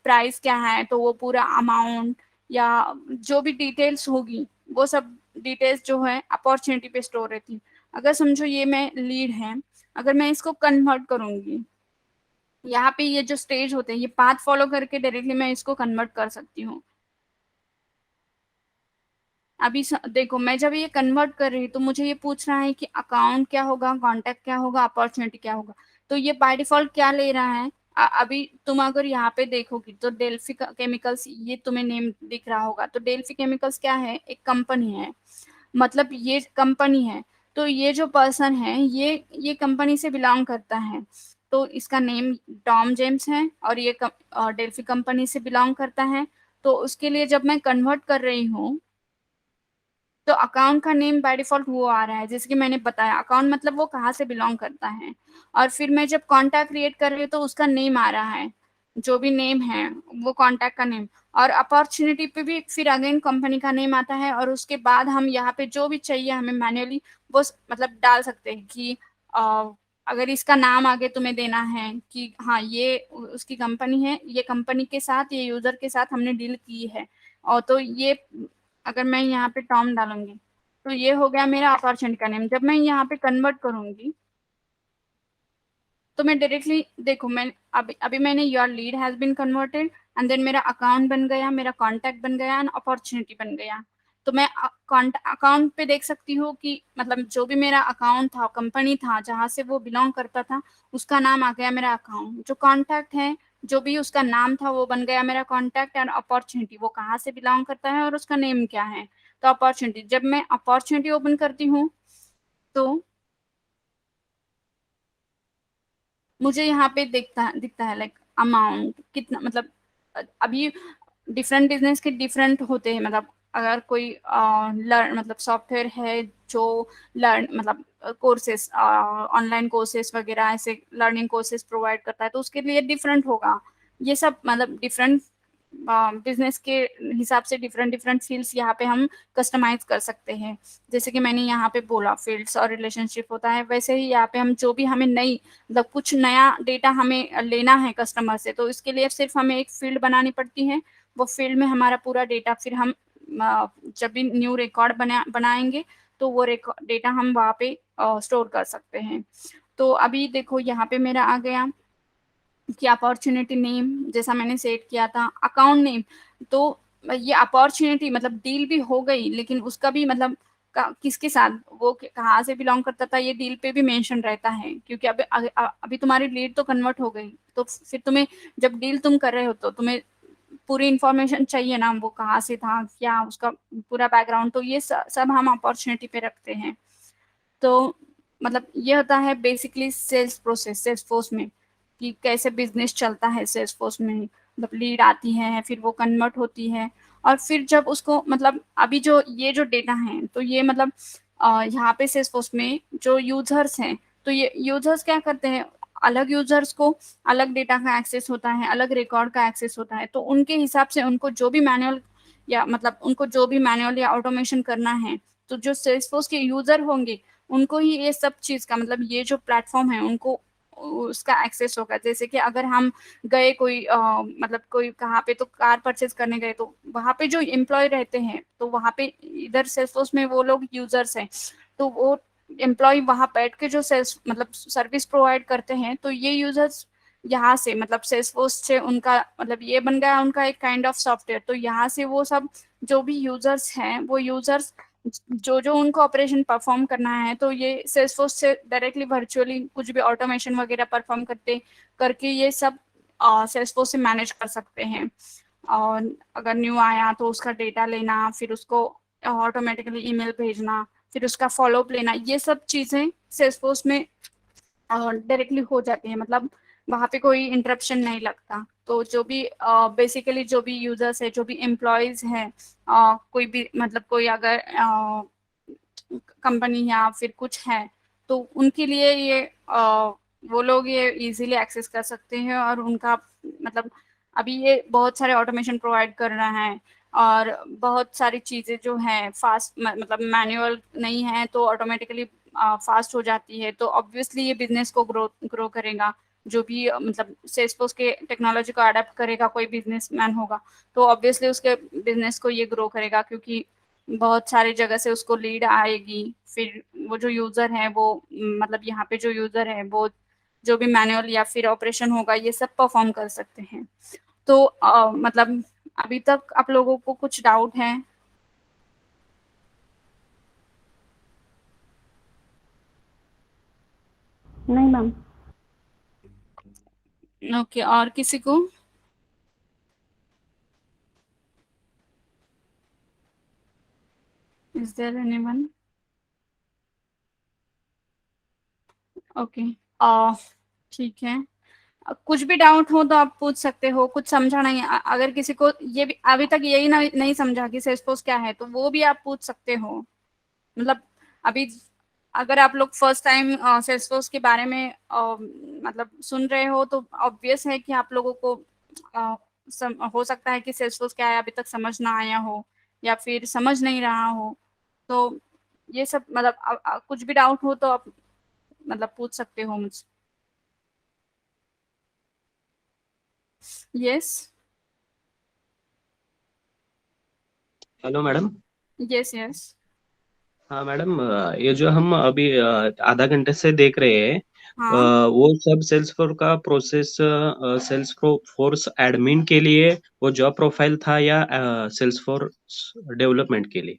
Speaker 1: प्राइस क्या है, तो वो पूरा अमाउंट या जो भी डिटेल्स होगी वो सब डिटेल्स जो है अपॉर्चुनिटी पे स्टोर रहती है। अगर समझो ये मैं लीड है, अगर मैं इसको कन्वर्ट करूंगी, यहाँ पे ये जो स्टेज होते हैं ये पाथ फॉलो करके डायरेक्टली मैं इसको कन्वर्ट कर सकती हूँ। अभी देखो, मैं जब ये कन्वर्ट कर रही हूँ तो मुझे ये पूछ रहा है कि अकाउंट क्या होगा, कॉन्टेक्ट क्या होगा, अपॉर्चुनिटी क्या होगा। तो ये बाय डिफॉल्ट क्या ले रहा है, अभी तुम अगर यहाँ पे देखोगी तो डेल्फी केमिकल्स, ये तुम्हें नेम दिख रहा होगा, तो डेल्फी केमिकल्स क्या है, एक कंपनी है, मतलब ये कंपनी है। तो ये जो पर्सन है ये कंपनी से बिलोंग करता है, तो इसका नेम टॉम जेम्स है और ये डेल्फी कंपनी से बिलोंग करता है। तो उसके लिए जब मैं कन्वर्ट कर रही हूँ तो अकाउंट का नेम बाय डिफॉल्ट वो आ रहा है, जैसे कि मैंने बताया अकाउंट मतलब वो कहाँ से बिलोंग करता है। और फिर मैं जब कॉन्टैक्ट क्रिएट कर रही हूँ तो उसका नेम आ रहा है, जो भी नेम है वो कॉन्टैक्ट का नेम। और अपॉर्चुनिटी पे भी फिर अगेन कंपनी का नेम आता है, और उसके बाद हम यहाँ पे जो भी चाहिए हमें मैन्युअली वो मतलब डाल सकते हैं कि अगर इसका नाम आगे तुम्हें देना है कि हाँ ये उसकी कंपनी है, ये कंपनी के साथ, ये यूजर के साथ हमने डील की है। और तो ये अगर मैं यहाँ पे टॉम डालूंगी तो ये हो गया मेरा अपॉर्चुनिटी का नेम। जब मैं यहाँ पे कन्वर्ट करूंगी तो मैं डायरेक्टली देखो, मैं अभी अभी मैंने your lead has been converted and then मेरा अकाउंट बन गया, मेरा कॉन्टैक्ट बन गया एंड अपॉर्चुनिटी बन गया। तो मैं अकाउंट पे देख सकती हूँ कि मतलब जो भी मेरा अकाउंट था, कंपनी था जहां से वो बिलोंग करता था, उसका नाम आ गया मेरा अकाउंट। जो कॉन्टैक्ट है, जो भी उसका नाम था वो बन गया मेरा कॉन्टैक्ट, एंड अपॉर्चुनिटी वो कहाँ से बिलोंग करता है और उसका नेम क्या है, तो अपॉर्चुनिटी। जब मैं अपॉर्चुनिटी ओपन करती हूँ तो मुझे यहाँ पे दिखता है लाइक अमाउंट कितना, मतलब अभी डिफरेंट बिजनेस के डिफरेंट होते हैं, मतलब अगर कोई लर्न मतलब सॉफ्टवेयर है जो लर्न मतलब कोर्सेस ऑनलाइन कोर्सेस वगैरह ऐसे लर्निंग कोर्सेस प्रोवाइड करता है तो उसके लिए डिफरेंट होगा। ये सब मतलब डिफरेंट बिजनेस के हिसाब से डिफरेंट डिफरेंट फील्ड्स यहाँ पे हम कस्टमाइज कर सकते हैं। जैसे कि मैंने यहाँ पे बोला फील्ड्स और रिलेशनशिप होता है, वैसे ही यहाँ पे हम जो भी हमें नई मतलब कुछ नया डेटा हमें लेना है कस्टमर से, तो इसके लिए सिर्फ हमें एक फील्ड बनानी पड़ती है। वो फील्ड में हमारा पूरा डेटा फिर हम जब भी न्यू रिकॉर्ड बनाएंगे तो वो डेटा हम वहाँ पे स्टोर कर सकते हैं। तो अभी देखो यहाँ पे मेरा आ गया कि अपॉर्चुनिटी नेम जैसा मैंने सेट किया था, अकाउंट नेम। तो ये अपॉर्चुनिटी मतलब डील भी हो गई, लेकिन उसका भी मतलब किसके साथ वो कहाँ से बिलोंग करता था ये डील पे भी मेंशन रहता है, क्योंकि अभी तुम्हारी लीड तो कन्वर्ट हो गई, तो फिर तुम्हें जब डील तुम कर रहे हो तो तुम्हें पूरी इंफॉर्मेशन चाहिए ना, वो कहाँ से था क्या उसका पूरा बैकग्राउंड, तो ये सब हम अपॉर्चुनिटी पे रखते हैं। तो मतलब ये होता है basically sales process Salesforce में, कि कैसे बिजनेस चलता है सेल्स फोर्स में। मतलब लीड आती है फिर वो कन्वर्ट होती है, और फिर जब उसको मतलब अभी जो ये जो डेटा है तो ये मतलब यहाँ पे सेल्स फोर्स में जो यूजर्स हैं, तो ये यूजर्स क्या करते हैं, अलग यूजर्स को अलग डेटा का एक्सेस होता है, अलग रिकॉर्ड का एक्सेस होता है, तो उनके हिसाब से उनको जो भी मैनुअल या मतलब उनको जो भी मैनुअल या ऑटोमेशन करना है, तो जो सेल्स फोर्स के यूजर होंगे उनको ही ये सब चीज का मतलब ये जो प्लेटफॉर्म है उनको उसका एक्सेस होगा। जैसे कि अगर हम गए कोई मतलब कोई कहाँ पे तो कार परचेज करने गए, तो वहां पे जो एम्प्लॉय रहते हैं तो वहां पे इधर सेल्सफोर्स में वो लोग यूजर्स हैं, तो वो एम्प्लॉय वहां बैठ के जो सेल्स मतलब सर्विस प्रोवाइड करते हैं, तो ये यूजर्स यहाँ से मतलब सेल्सफोर्स से उनका मतलब ये बन गया उनका एक काइंड ऑफ सॉफ्टवेयर। तो यहाँ से वो सब जो भी यूजर्स हैं वो यूजर्स जो जो उनको ऑपरेशन परफॉर्म करना है, तो ये सेल्सफोर्स से डायरेक्टली वर्चुअली कुछ भी ऑटोमेशन वगैरह परफॉर्म करते करके ये सब सेल्सफोर्स से मैनेज कर सकते हैं। और अगर न्यू आया तो उसका डेटा लेना, फिर उसको ऑटोमेटिकली ईमेल भेजना, फिर उसका फॉलोअप लेना, ये सब चीजें सेल्सफोर्स में डायरेक्टली हो जाती है, मतलब वहां पे कोई इंटरप्शन नहीं लगता। तो जो भी बेसिकली जो भी यूजर्स है जो भी एम्प्लॉयज हैं, कोई भी मतलब कोई अगर कंपनी या फिर कुछ है तो उनके लिए ये वो लोग ये इजीली एक्सेस कर सकते हैं, और उनका मतलब अभी ये बहुत सारे ऑटोमेशन प्रोवाइड कर रहा है, और बहुत सारी चीजें जो हैं फास्ट मतलब मैनुअल नहीं है तो ऑटोमेटिकली फास्ट हो जाती है, तो ऑब्वियसली ये बिजनेस को ग्रो करेगा। जो भी मतलब सेल्सफोर्स के टेक्नोलॉजी को अडेप्ट करेगा कोई बिजनेसमैन होगा, तो ऑब्वियसली उसके बिजनेस को ये ग्रो करेगा, क्योंकि बहुत सारी जगह से उसको लीड आएगी। फिर वो जो यूजर है वो मतलब यहाँ पे जो यूजर है वो जो भी मैनुअल या फिर ऑपरेशन होगा ये सब परफॉर्म कर सकते हैं। तो मतलब अभी तक आप लोगों को कुछ डाउट है?
Speaker 2: नहीं मैम।
Speaker 1: ओके, और किसी को? Is there anyone? ओके, ठीक है। कुछ भी डाउट हो तो आप पूछ सकते हो, कुछ समझा नहीं अगर किसी को ये भी अभी तक यही नहीं समझा कि सेल्सफोर्स क्या है, तो वो भी आप पूछ सकते हो। मतलब अभी अगर आप लोग फर्स्ट टाइम सेल्सफोर्स के बारे में मतलब सुन रहे हो तो ऑब्वियस है कि आप लोगों को हो सकता है कि सेल्सफोर्स क्या है अभी तक समझ ना आया हो, या फिर समझ नहीं रहा हो। तो ये सब मतलब कुछ भी डाउट हो तो आप मतलब पूछ सकते हो मुझसे। Yes.
Speaker 3: Hello madam.
Speaker 1: Yes yes.
Speaker 3: हाँ मैडम, ये जो हम अभी आधा घंटे से देख रहे हैं,
Speaker 1: हाँ।
Speaker 3: वो सब सेल्स फोर्स का प्रोसेस सेल्स फोर्स एडमिन के लिए वो जॉब प्रोफाइल था या सेल्स फोर्स डेवलपमेंट के लिए?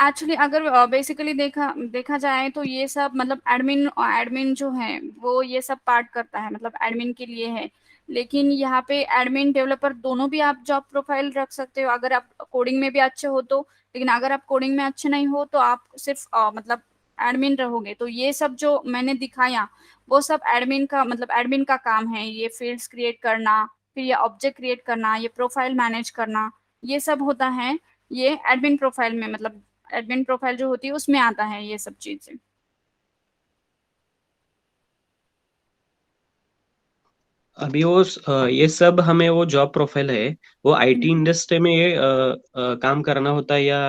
Speaker 1: एक्चुअली अगर बेसिकली देखा देखा जाए तो ये सब मतलब एडमिन एडमिन जो है वो ये सब पार्ट करता है, मतलब एडमिन के लिए है। लेकिन यहाँ पे एडमिन डेवलपर दोनों भी आप जॉब प्रोफाइल रख सकते हो, अगर आप कोडिंग में भी अच्छे हो तो। लेकिन अगर आप कोडिंग में अच्छे नहीं हो तो आप सिर्फ मतलब एडमिन रहोगे तो ये सब जो मैंने दिखाया वो सब एडमिन का मतलब एडमिन का काम है। ये फील्ड्स क्रिएट करना, फिर ये ऑब्जेक्ट क्रिएट करना, ये प्रोफाइल मैनेज करना, ये सब होता है। ये एडमिन प्रोफाइल में मतलब एडमिन प्रोफाइल जो होती है उसमें आता है ये सब चीजें।
Speaker 3: अभी वो ये सब हमें वो जॉब प्रोफाइल है वो आईटी इंडस्ट्री में ये काम करना होता है या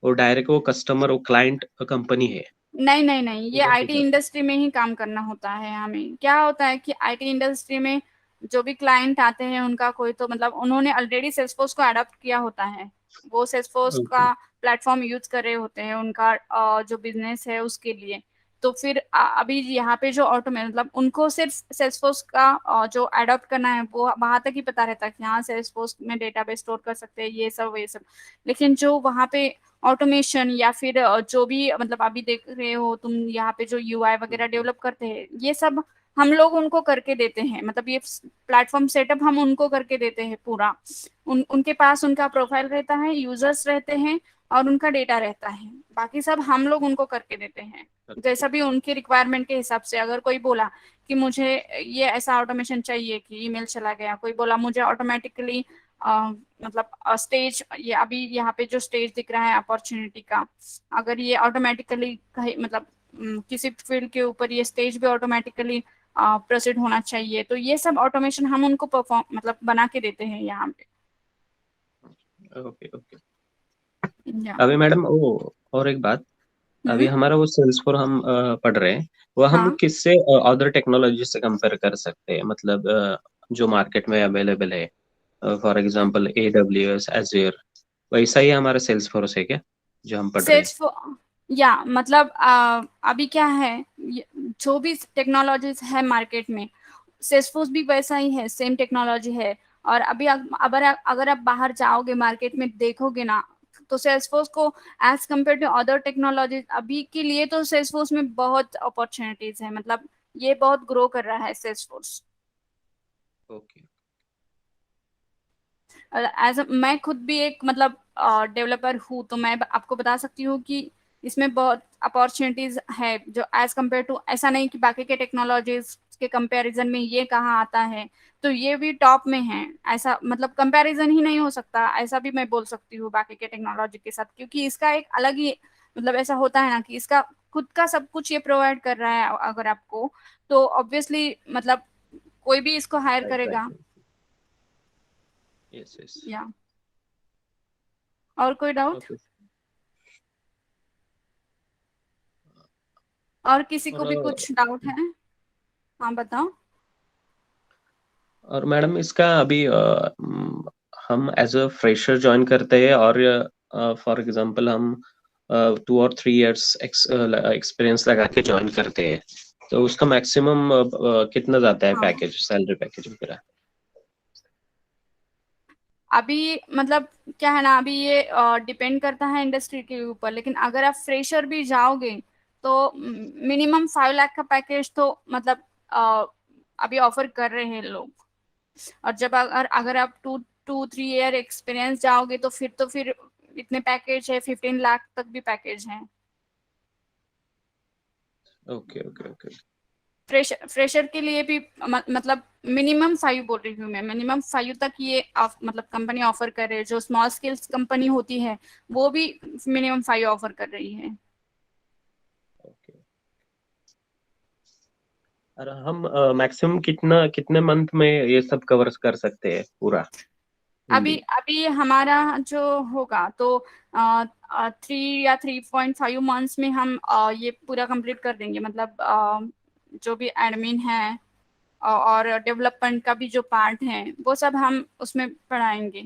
Speaker 3: वो डायरेक्ट वो कस्टमर वो क्लाइंट कंपनी है?
Speaker 1: नहीं नहीं नहीं, ये
Speaker 3: उधर
Speaker 1: आईटी
Speaker 3: किधर?
Speaker 1: इंडस्ट्री में ही काम करना होता है हमें। क्या होता है कि आईटी इंडस्ट्री में जो भी क्लाइंट आते हैं उनका कोई तो मतलब उन्होंने ऑलरेडी सेल्सफोर्स को अडॉप्ट किया होता है। वो सेल्सफोर्स
Speaker 3: ओके
Speaker 1: का प्लेटफॉर्म यूज कर रहे होते हैं उनका जो बिजनेस है उसके लिए। तो फिर अभी यहाँ पे जो ऑटोमेट मतलब उनको सिर्फ सेल्सफोर्स का जो अडॉप्ट करना है वो वहां तक ही पता रहता है कि हाँ सेल्सफोर्स में डेटाबेस स्टोर कर सकते हैं ये सब। लेकिन जो वहाँ पे ऑटोमेशन या फिर जो भी मतलब अभी देख रहे हो तुम यहाँ पे जो यूआई वगैरह डेवलप करते हैं ये सब हम लोग उनको करके देते हैं। मतलब ये प्लेटफॉर्म सेटअप हम उनको करके देते हैं पूरा। उनके पास उनका प्रोफाइल रहता है, यूजर्स रहते हैं और उनका डेटा रहता है। बाकी सब हम लोग उनको करके देते हैं जैसा भी उनकी रिक्वायरमेंट के हिसाब से। अगर कोई बोला कि मुझे ये ऐसा ऑटोमेशन चाहिए कि ईमेल चला गया, कोई बोला मुझे ऑटोमेटिकली मतलब स्टेज, ये अभी यहाँ पे जो स्टेज दिख रहा है अपॉर्चुनिटी का, अगर ये ऑटोमेटिकली मतलब किसी फील्ड के ऊपर ये स्टेज भी ऑटोमेटिकली प्रोसीड होना चाहिए, तो ये सब ऑटोमेशन हम उनको परफॉर्म मतलब बना के देते हैं यहाँ पे।
Speaker 3: Okay okay.
Speaker 1: या
Speaker 3: अभी मैडम वो और एक बात, अभी
Speaker 1: हम्म।
Speaker 3: हमारा वो सेल्स फॉर हम पढ़ रहे हैं वो हम
Speaker 1: हाँ
Speaker 3: किससे अदर टेक्नोलॉजी से कंपेयर कर सकते हैं? मतलब जो मार्केट में अवेलेबल है, फॉर एग्जांपल AWS एज़्योर, वैसा ही हमारा सेल्स फोर्स है क्या जो हम पढ़ रहे हैं?
Speaker 1: सेल्स या मतलब अभी क्या है जो भी टेक्नोलॉजीज है मार्केट में सेल्सफोर्स भी वैसा ही है, सेम टेक्नोलॉजी है। और अभी अगर आप बाहर जाओगे मार्केट में देखोगे ना तो सेल्सफोर्स को as compare to other technologies अभी के लिए तो सेल्सफोर्स में बहुत अपॉर्चुनिटीज है। मतलब ये बहुत ग्रो कर रहा है सेल्सफोर्स।
Speaker 3: ओके
Speaker 1: एज मैं खुद भी एक मतलब डेवलपर हूँ तो मैं आपको बता सकती हूँ कि इसमें बहुत अपॉर्चुनिटीज है जो एज कम्पेयर टू, ऐसा नहीं कि बाकी के टेक्नोलॉजीज के कंपैरिजन में ये कहाँ आता है। तो ये भी टॉप में है, ऐसा मतलब कंपैरिजन ही नहीं हो सकता, ऐसा भी मैं बोल सकती हूँ बाकी के टेक्नोलॉजी के साथ। क्योंकि इसका एक अलग ही मतलब ऐसा होता है ना कि इसका खुद का सब कुछ ये प्रोवाइड कर रहा है अगर आपको, तो ऑब्वियसली मतलब कोई भी इसको हायर
Speaker 3: राइट
Speaker 1: करेगा।
Speaker 3: राइट। Yes yes.
Speaker 1: या और कोई डाउट
Speaker 3: ओके।
Speaker 1: और किसी को भी
Speaker 3: और
Speaker 1: कुछ डाउट है? हाँ बताओ।
Speaker 3: और मैडम इसका अभी हम एज अ फ्रेशर ज्वाइन करते हैं और फॉर एग्जांपल हम 2 और 3 इयर्स एक्सपीरियंस लगा के ज्वाइन करते हैं, तो उसका मैक्सिमम कितना जाता है
Speaker 1: हाँ
Speaker 3: पैकेज, सैलरी पैकेज वगैरह?
Speaker 1: अभी मतलब क्या है ना, अभी ये डिपेंड करता है इंडस्ट्री के ऊपर। लेकिन अगर आप फ्रेशर भी जाओगे तो मिनिमम 5 लाख का पैकेज तो मतलब अभी ऑफर कर रहे हैं लोग। और जब अगर अगर आप 2 2 3 ईयर एक्सपीरियंस जाओगे तो फिर इतने पैकेज है, 15 लाख तक भी पैकेज है।
Speaker 3: Okay okay okay.
Speaker 1: फ्रेशर के लिए भी मतलब मिनिमम 5 बोल रही हूँ मैं, मिनिमम 5 तक ये मतलब कंपनी ऑफर कर रही है। जो स्मॉल स्केल्स कंपनी होती है वो भी मिनिमम 5 ऑफर कर रही है।
Speaker 3: ओके। और हम मैक्सिमम कितना कितने मंथ में ये सब कवर कर सकते हैं पूरा
Speaker 1: अभी
Speaker 3: हिंदी?
Speaker 1: अभी हमारा जो होगा तो 3 या 3.5 मंथ्स में हम ये पूरा कंप्लीट कर देंगे। मतलब जो भी एडमिन है और डेवलपमेंट का भी जो पार्ट है वो सब हम उसमें पढ़ाएंगे।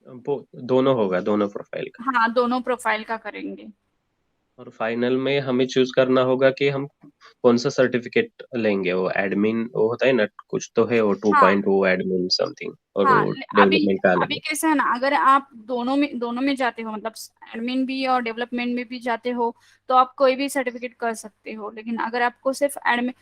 Speaker 3: वो दोनों होगा, दोनों प्रोफाइल का?
Speaker 1: हाँ दोनों प्रोफाइल का करेंगे।
Speaker 3: और फाइनल में हमें चूज करना होगा कि हम कौन सा सर्टिफिकेट लेंगे। वो एडमिन वो होता है ना, कुछ तो है वो
Speaker 1: हाँ
Speaker 3: 2.0 एडमिन समथिंग, और
Speaker 1: हाँ
Speaker 3: वो
Speaker 1: अभी
Speaker 3: डेवलपमेंट का अलग
Speaker 1: अभी
Speaker 3: है।
Speaker 1: कैसा है ना, अगर आप दोनों में जाते हो मतलब एडमिन भी और डेवलपमेंट में भी जाते हो तो आप कोई भी सर्टिफिकेट कर सकते हो। लेकिन अगर आपको सिर्फ एडमिन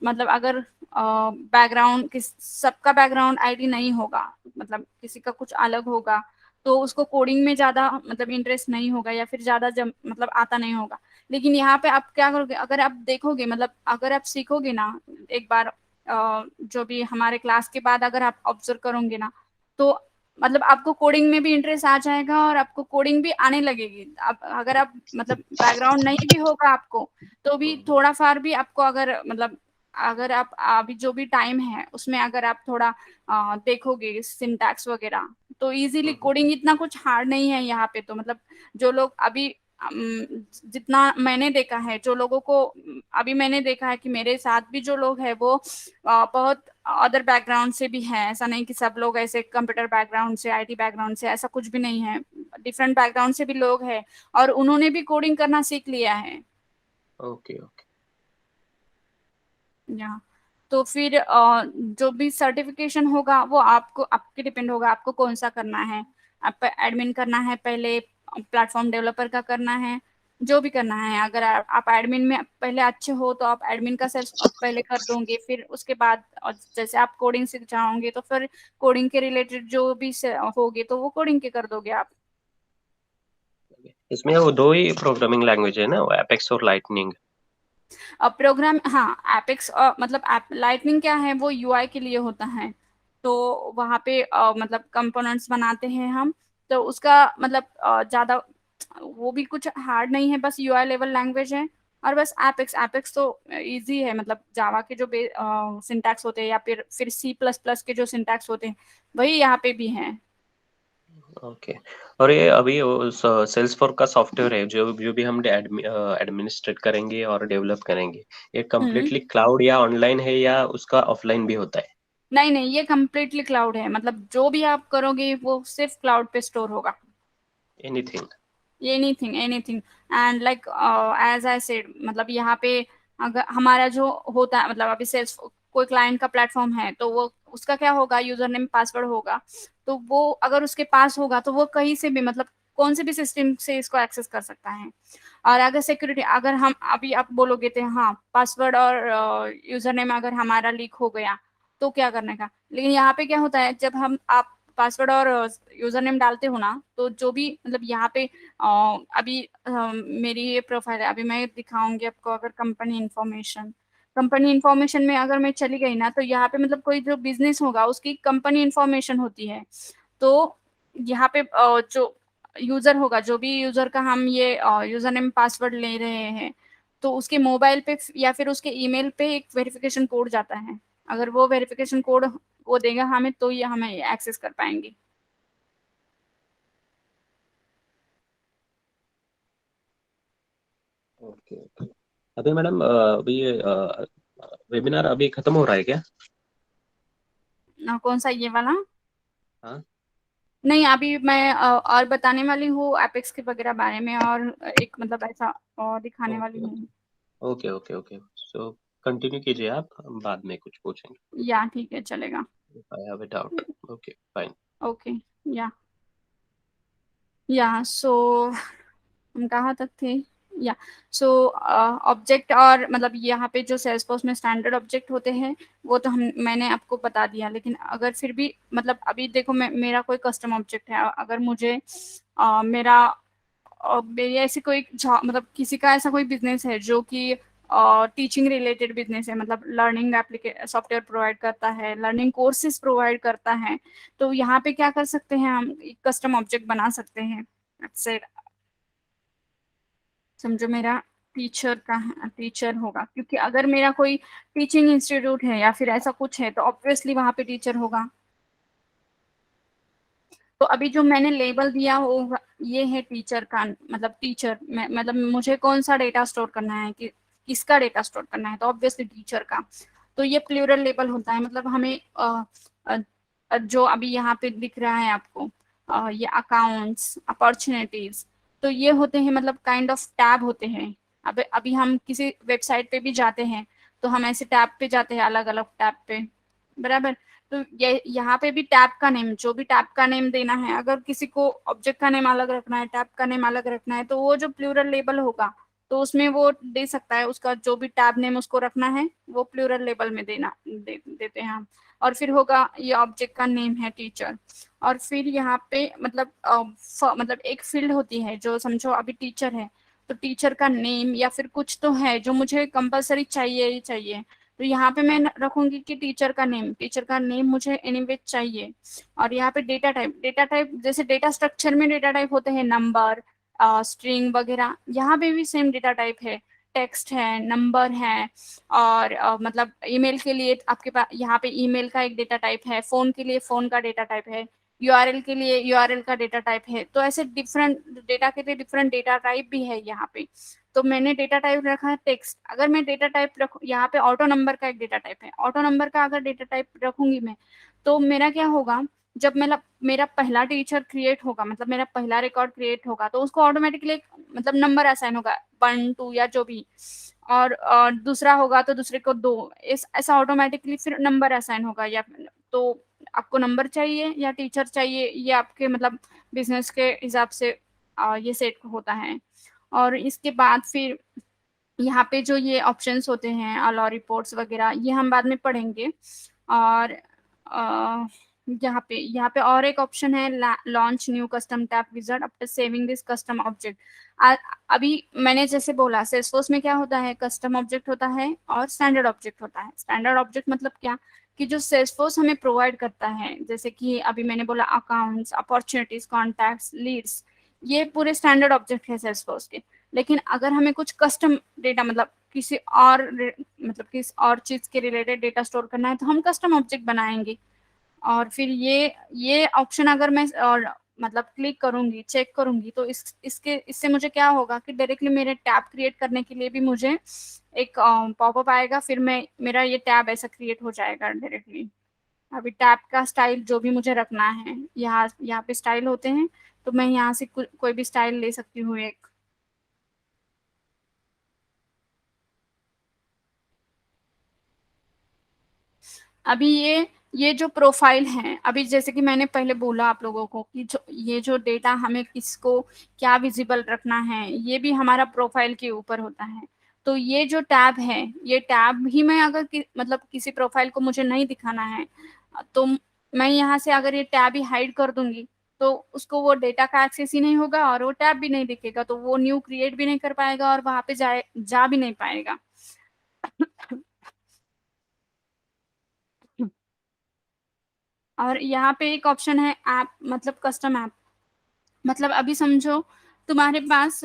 Speaker 1: मतलब अगर बैकग्राउंड किस सबका बैकग्राउंड आईटी नहीं होगा, मतलब किसी का कुछ अलग होगा, तो उसको कोडिंग में ज्यादा मतलब इंटरेस्ट नहीं होगा या फिर ज्यादा मतलब आता नहीं होगा। लेकिन यहाँ पे आप क्या करोगे, अगर आप देखोगे मतलब अगर आप सीखोगे ना एक बार, जो भी हमारे क्लास के बाद अगर आप ऑब्जर्व करोगे ना, तो मतलब आपको कोडिंग में भी इंटरेस्ट आ जाएगा और आपको कोडिंग भी आने लगेगी। आप अगर आप मतलब बैकग्राउंड नहीं भी होगा आपको, तो भी थोड़ा फार भी आपको अगर मतलब अगर आप अभी जो भी टाइम है उसमें अगर आप थोड़ा देखोगे सिंटैक्स वगैरह, तो इजीली कोडिंग इतना कुछ हार्ड नहीं है यहाँ पे। तो मतलब जो लोग अभी जितना मैंने देखा है, जो लोगों को अभी मैंने देखा है कि मेरे साथ भी जो लोग हैं वो बहुत अदर बैकग्राउंड से भी हैं। ऐसा नहीं कि सब लोग ऐसे कंप्यूटर बैकग्राउंड से, आईटी बैकग्राउंड से, ऐसा कुछ भी नहीं है। डिफरेंट बैकग्राउंड से भी लोग हैं और उन्होंने भी कोडिंग करना सीख लिया है।
Speaker 3: Okay okay.
Speaker 1: या तो फिर जो भी सर्टिफिकेशन होगा वो आपको आपके डिपेंड होगा आपको कौन सा करना है। आप एडमिन करना है पहले, प्लेटफॉर्म डेवलपर का करना है, जो भी करना है। अगर आप एडमिन में पहले अच्छे हो तो आप एडमिन का सेल्फ पहले कर दोगे, फिर उसके बाद और जैसे आप कोडिंग सीख जाओगे तो फिर कोडिंग के रिलेटेड जो भी होगे तो वो कोडिंग के कर दोगे आप।
Speaker 3: इसमें वो दो ही प्रोग्रामिंग लैंग्वेज है ना, एपेक्स और लाइटनिंग?
Speaker 1: प्रोग्राम हाँ, एपेक्स मतलब लाइटनिंग क्या है, वो यूआई के लिए होता है। तो वहाँ पे मतलब कंपोनेंट्स बनाते हैं हम। तो उसका मतलब ज्यादा वो भी कुछ हार्ड नहीं है, बस यूआई लेवल लैंग्वेज है। और बस एपेक्स, एपेक्स तो इजी है, मतलब जावा के जो सिंटैक्स होते हैं या फिर सी प्लस प्लस के जो सिंटैक्स होते हैं वही यहाँ पे भी हैं।
Speaker 3: ओके। और ये अभी सेल्स फॉर का सॉफ्टवेयर है जो जो भी हम एडमिनिस्ट्रेट करेंगे और डेवलप करेंगे, ये
Speaker 1: हम्म।
Speaker 3: कम्प्लीटली क्लाउड या ऑनलाइन है या उसका ऑफलाइन भी होता है?
Speaker 1: नहीं नहीं, ये कम्प्लीटली क्लाउड है, मतलब जो भी आप करोगे वो सिर्फ क्लाउड पे स्टोर होगा।
Speaker 3: Anything?
Speaker 1: Anything anything. And like as I said, मतलब यहाँ पे अगर हमारा जो होता है मतलब अभी सेल्स कोई क्लाइंट का प्लेटफॉर्म है तो वो उसका क्या होगा, यूजर नेम पासवर्ड होगा। तो वो अगर उसके पास होगा तो वो कहीं से भी मतलब कौन से भी सिस्टम से इसको एक्सेस कर सकता है। और अगर सिक्योरिटी, अगर हम अभी आप बोलोगे तो हाँ पासवर्ड और यूजर नेम अगर हमारा लीक हो गया तो क्या करने का। लेकिन यहाँ पे क्या होता है, जब हम आप पासवर्ड और यूजर नेम डालते हो ना, तो जो भी मतलब यहाँ पे अभी मेरी ये प्रोफाइल है, अभी मैं दिखाऊंगी आपको। अगर कंपनी इंफॉर्मेशन में अगर मैं चली गई ना, तो यहाँ पे मतलब कोई जो बिजनेस होगा उसकी कंपनी इंफॉर्मेशन होती है। तो यहाँ पे जो यूजर होगा, जो भी यूजर का हम ये यूजर नेम पासवर्ड ले रहे हैं, तो उसके मोबाइल पे या फिर उसके ईमेल पे एक वेरिफिकेशन कोड जाता है। अगर वो वेरिफिकेशन कोड वो देगा हमें तो ये हमें एक्सेस कर पाएंगे।
Speaker 3: Okay okay. अभी मैडम अभी वेबिनार अभी खत्म हो रहा है क्या?
Speaker 1: कौन सा, ये वाला?
Speaker 3: हाँ।
Speaker 1: नहीं, अभी मैं और बताने वाली हूँ एपेक्स के वगैरह बारे में, और एक मतलब ऐसा और दिखाने वाली
Speaker 3: ओके
Speaker 1: हूँ।
Speaker 3: Okay okay okay. So continue कीजिए आप, हम बाद में कुछ पूछेंगे।
Speaker 1: या ठीक है, चलेगा।
Speaker 3: I have a doubt. Okay fine.
Speaker 1: Okay. या सो हम कहाँ तक थे। या सो ऑब्जेक्ट, और मतलब यहाँ पे जो सेल्सफोर्स में स्टैंडर्ड ऑब्जेक्ट होते हैं वो तो हम मैंने आपको बता दिया। लेकिन अगर फिर भी मतलब अभी देखो मेरा कोई कस्टम ऑब्जेक्ट है, अगर मुझे मेरी ऐसी कोई मतलब किसी का ऐसा कोई बिजनेस है जो कि टीचिंग रिलेटेड बिजनेस है, मतलब लर्निंग एप्लीके सॉफ्टवेयर प्रोवाइड करता है, लर्निंग कोर्सेज प्रोवाइड करता है। तो यहाँ पे क्या कर सकते हैं, हम कस्टम ऑब्जेक्ट बना सकते हैं। समझो मेरा टीचर का टीचर होगा, क्योंकि अगर मेरा कोई टीचिंग इंस्टीट्यूट है या फिर ऐसा कुछ है तो ऑब्वियसली वहां पे टीचर होगा। तो अभी जो मैंने लेबल दिया वो ये है टीचर का, मतलब टीचर मतलब मुझे कौन सा डेटा स्टोर करना है, कि किसका डेटा स्टोर करना है, तो ऑब्वियसली टीचर का। तो ये प्लूरल लेबल होता है, मतलब हमें अ, जो अभी यहाँ पे दिख रहा है आपको, ये अकाउंट्स, अपॉर्चुनिटीज, तो ये होते हैं मतलब काइंड ऑफ टैब होते हैं। अब अभी हम किसी वेबसाइट पे भी जाते हैं तो हम ऐसे टैब पे जाते हैं, अलग अलग टैब पे, बराबर। तो ये यहाँ पे भी टैब का नेम, जो भी टैब का नेम देना है, अगर किसी को ऑब्जेक्ट का नेम अलग रखना है, टैब का नेम अलग रखना है, तो वो जो प्लूरल लेबल होगा तो उसमें वो दे सकता है, उसका जो भी टैब नेम उसको रखना है वो प्लूरल लेबल में देते हैं हम। और फिर होगा ये ऑब्जेक्ट का नेम है टीचर। और फिर यहाँ पे मतलब एक फील्ड होती है जो समझो अभी टीचर है, तो टीचर का नेम या फिर कुछ तो है जो मुझे कंपलसरी चाहिए ही चाहिए। तो यहाँ पे मैं रखूंगी कि टीचर का नेम मुझे एनीवे चाहिए। और यहाँ पे डेटा टाइप जैसे डेटा स्ट्रक्चर में डेटा टाइप होते हैं नंबर, स्ट्रिंग वगैरह, यहाँ पे भी सेम डेटा टाइप है, टेक्स्ट है, नंबर है। और मतलब ईमेल के लिए आपके पास यहाँ पे ईमेल का एक डेटा टाइप है, फोन के लिए फोन का डेटा टाइप है, यूआरएल के लिए यूआरएल का डेटा टाइप है। तो ऐसे डिफरेंट डेटा के लिए डिफरेंट डेटा टाइप भी है यहाँ पे। तो मैंने डेटा टाइप रखा है टेक्स्ट। अगर मैं डेटा टाइप रखूँ, यहाँ पे ऑटो नंबर का एक डेटा टाइप है, ऑटो नंबर का अगर डेटा टाइप रखूंगी मैं, तो मेरा क्या होगा, जब मेरा पहला टीचर क्रिएट होगा, मतलब मेरा पहला रिकॉर्ड क्रिएट होगा, तो उसको ऑटोमेटिकली मतलब नंबर असाइन होगा 1 2 या जो भी। और दूसरा होगा तो दूसरे को 2, ऐसा ऑटोमेटिकली फिर नंबर असाइन होगा। या तो आपको नंबर चाहिए या टीचर चाहिए, ये आपके मतलब बिजनेस के हिसाब से ये सेट होता है। और इसके बाद फिर यहाँ पे जो ये ऑप्शंस होते हैं अलाउ रिपोर्ट्स वगैरह, ये हम बाद में पढ़ेंगे। और यहाँ पे और एक ऑप्शन है launch new custom tab wizard after saving this custom object. अभी मैंने जैसे बोला सेल्सफोर्स में क्या होता है, कस्टम ऑब्जेक्ट होता है और स्टैंडर्ड ऑब्जेक्ट होता है। स्टैंडर्ड ऑब्जेक्ट मतलब क्या, कि जो सेल्सफोर्स हमें प्रोवाइड करता है, जैसे कि अभी मैंने बोला अकाउंट्स, अपॉर्चुनिटीज, कॉन्टैक्ट्स, लीड्स, ये पूरे स्टैंडर्ड ऑब्जेक्ट है सेल्सफोर्स के। लेकिन अगर हमें कुछ कस्टम डेटा मतलब किसी और चीज के रिलेटेड डेटा स्टोर करना है, तो हम कस्टम ऑब्जेक्ट बनाएंगे। और फिर ये ऑप्शन अगर मैं और मतलब क्लिक करूंगी, चेक करूंगी, तो इससे मुझे क्या होगा कि डायरेक्टली मेरे टैब क्रिएट करने के लिए भी मुझे एक पॉपअप आएगा, फिर मेरा ये टैब ऐसा क्रिएट हो जाएगा डायरेक्टली। अभी टैब का स्टाइल जो भी मुझे रखना है, यहाँ यहाँ पे स्टाइल होते हैं, तो मैं यहाँ से कोई भी स्टाइल ले सकती हूँ एक। अभी ये जो प्रोफाइल है, अभी जैसे कि मैंने पहले बोला आप लोगों को कि जो डेटा हमें किसको क्या विजिबल रखना है, ये भी हमारा प्रोफाइल के ऊपर होता है। तो ये जो टैब है, ये टैब ही मैं अगर मतलब किसी प्रोफाइल को मुझे नहीं दिखाना है, तो मैं यहाँ से अगर ये टैब ही हाइड कर दूंगी, तो उसको वो डेटा का एक्सेस ही नहीं होगा और वो टैब भी नहीं दिखेगा, तो वो न्यू क्रिएट भी नहीं कर पाएगा और वहां पे जा भी नहीं पाएगा। और यहाँ पे एक ऑप्शन है ऐप मतलब कस्टम ऐप। मतलब अभी समझो तुम्हारे पास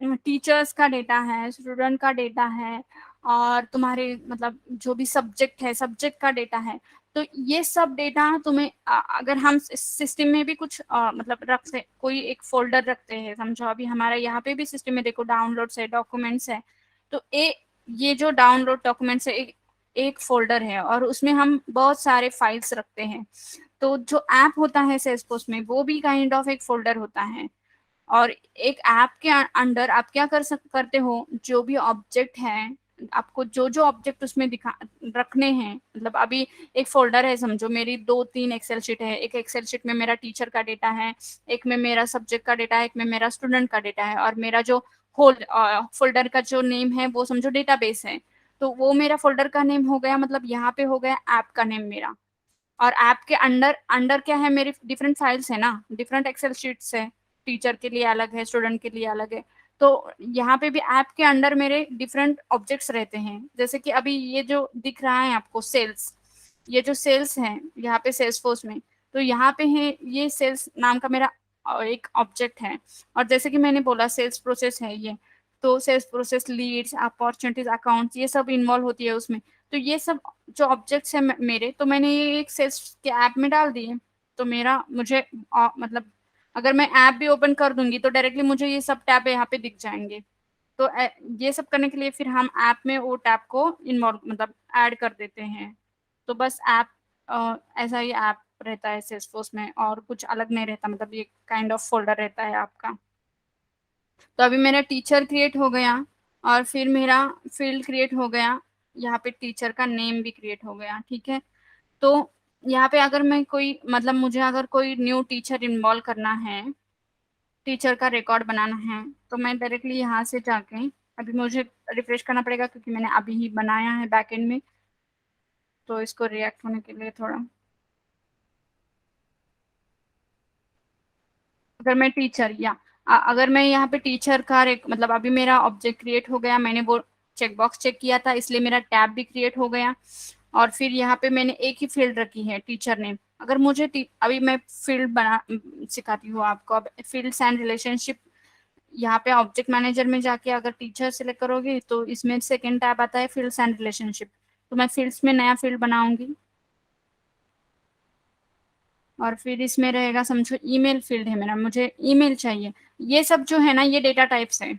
Speaker 1: टीचर्स का डेटा है, स्टूडेंट का डेटा है, और तुम्हारे मतलब जो भी सब्जेक्ट है, सब्जेक्ट का डेटा है। तो ये सब डेटा तुम्हें अगर हम सिस्टम में भी कुछ मतलब रखते, कोई एक फोल्डर रखते हैं, समझो अभी हमारा यहाँ पे भी सिस्टम में देखो डाउनलोड्स है, डॉक्यूमेंट्स है। तो ये जो डाउनलोड डॉक्यूमेंट्स है, एक फोल्डर है और उसमें हम बहुत सारे फाइल्स रखते हैं। तो जो ऐप होता है सेल्सफोर्स में, वो भी काइंड ऑफ एक फोल्डर होता है। और एक ऐप के अंडर आप क्या करते हो, जो भी ऑब्जेक्ट है, आपको जो जो ऑब्जेक्ट उसमें दिखा रखने हैं, मतलब अभी एक फोल्डर है, समझो मेरी 2 3 एक्सेल शीट है, एक एक्सेल शीट में मेरा टीचर का डेटा है, एक में मेरा सब्जेक्ट का डेटा है, एक में मेरा स्टूडेंट का डेटा है, और मेरा जो होल फोल्डर का जो नेम है वो समझो डेटाबेस है। तो वो मेरा फोल्डर का नेम हो गया, मतलब यहाँ पे हो गया ऐप का नेम मेरा। और ऐप के अंडर अंडर क्या है, मेरी डिफरेंट फाइल्स है ना, डिफरेंट एक्सेल शीट्स है, टीचर के लिए अलग है, स्टूडेंट के लिए अलग है। तो यहाँ पे भी ऐप के अंडर मेरे डिफरेंट ऑब्जेक्ट्स रहते हैं। जैसे कि अभी ये जो दिख रहा है आपको सेल्स, ये जो सेल्स है यहाँ पे सेल्स फोर्स में, तो यहाँ पे है ये सेल्स नाम का मेरा एक ऑब्जेक्ट है। और जैसे कि मैंने बोला सेल्स प्रोसेस है ये, तो sales process, leads, opportunities, accounts, ये सब इन्वॉल्व होती है उसमें। तो ये सब जो ऑब्जेक्ट्स है मेरे, तो मैंने ये एक सेल्स के ऐप में डाल दिए। तो मेरा मुझे मतलब अगर मैं ऐप भी ओपन कर दूंगी तो डायरेक्टली मुझे ये सब टैब यहाँ पे दिख जाएंगे। तो ये सब करने के लिए फिर हम ऐप में वो टैब को इन्वॉल्व मतलब ऐड कर देते हैं। तो बस ऐप ऐसा ही ऐप रहता है सेल्सफोर्स में, और कुछ अलग नहीं रहता, मतलब ये काइंड ऑफ फोल्डर रहता है आपका। तो अभी मेरा टीचर क्रिएट हो गया, और फिर मेरा फील्ड क्रिएट हो गया, यहाँ पे टीचर का नेम भी क्रिएट हो गया, ठीक है। तो यहाँ पे अगर मैं कोई मतलब मुझे अगर कोई न्यू टीचर इन्वॉल्व करना है, टीचर का रिकॉर्ड बनाना है, तो मैं डायरेक्टली यहाँ से जाके, अभी मुझे रिफ्रेश करना पड़ेगा क्योंकि मैंने अभी ही बनाया है बैकएंड में, तो इसको रिएक्ट होने के लिए थोड़ा, अगर मैं टीचर या अगर मैं यहाँ पे टीचर का मतलब अभी मेरा ऑब्जेक्ट क्रिएट हो गया, मैंने वो चेकबॉक्स चेक किया था इसलिए मेरा टैब भी क्रिएट हो गया, और फिर यहाँ पे मैंने एक ही फील्ड रखी है टीचर नेम। अगर मुझे अभी मैं फील्ड बना सिखाती हूँ आपको, अब फील्ड्स एंड रिलेशनशिप, यहाँ पे ऑब्जेक्ट मैनेजर में जाके अगर टीचर सेलेक्ट करोगे तो इसमें सेकेंड टैब आता है फील्ड्स एंड रिलेशनशिप, तो मैं फील्ड्स में नया फील्ड बनाऊंगी, और फिर इसमें रहेगा, समझो ईमेल फील्ड है मेरा, मुझे ईमेल चाहिए। ये सब जो है ना ये डेटा टाइप्स है,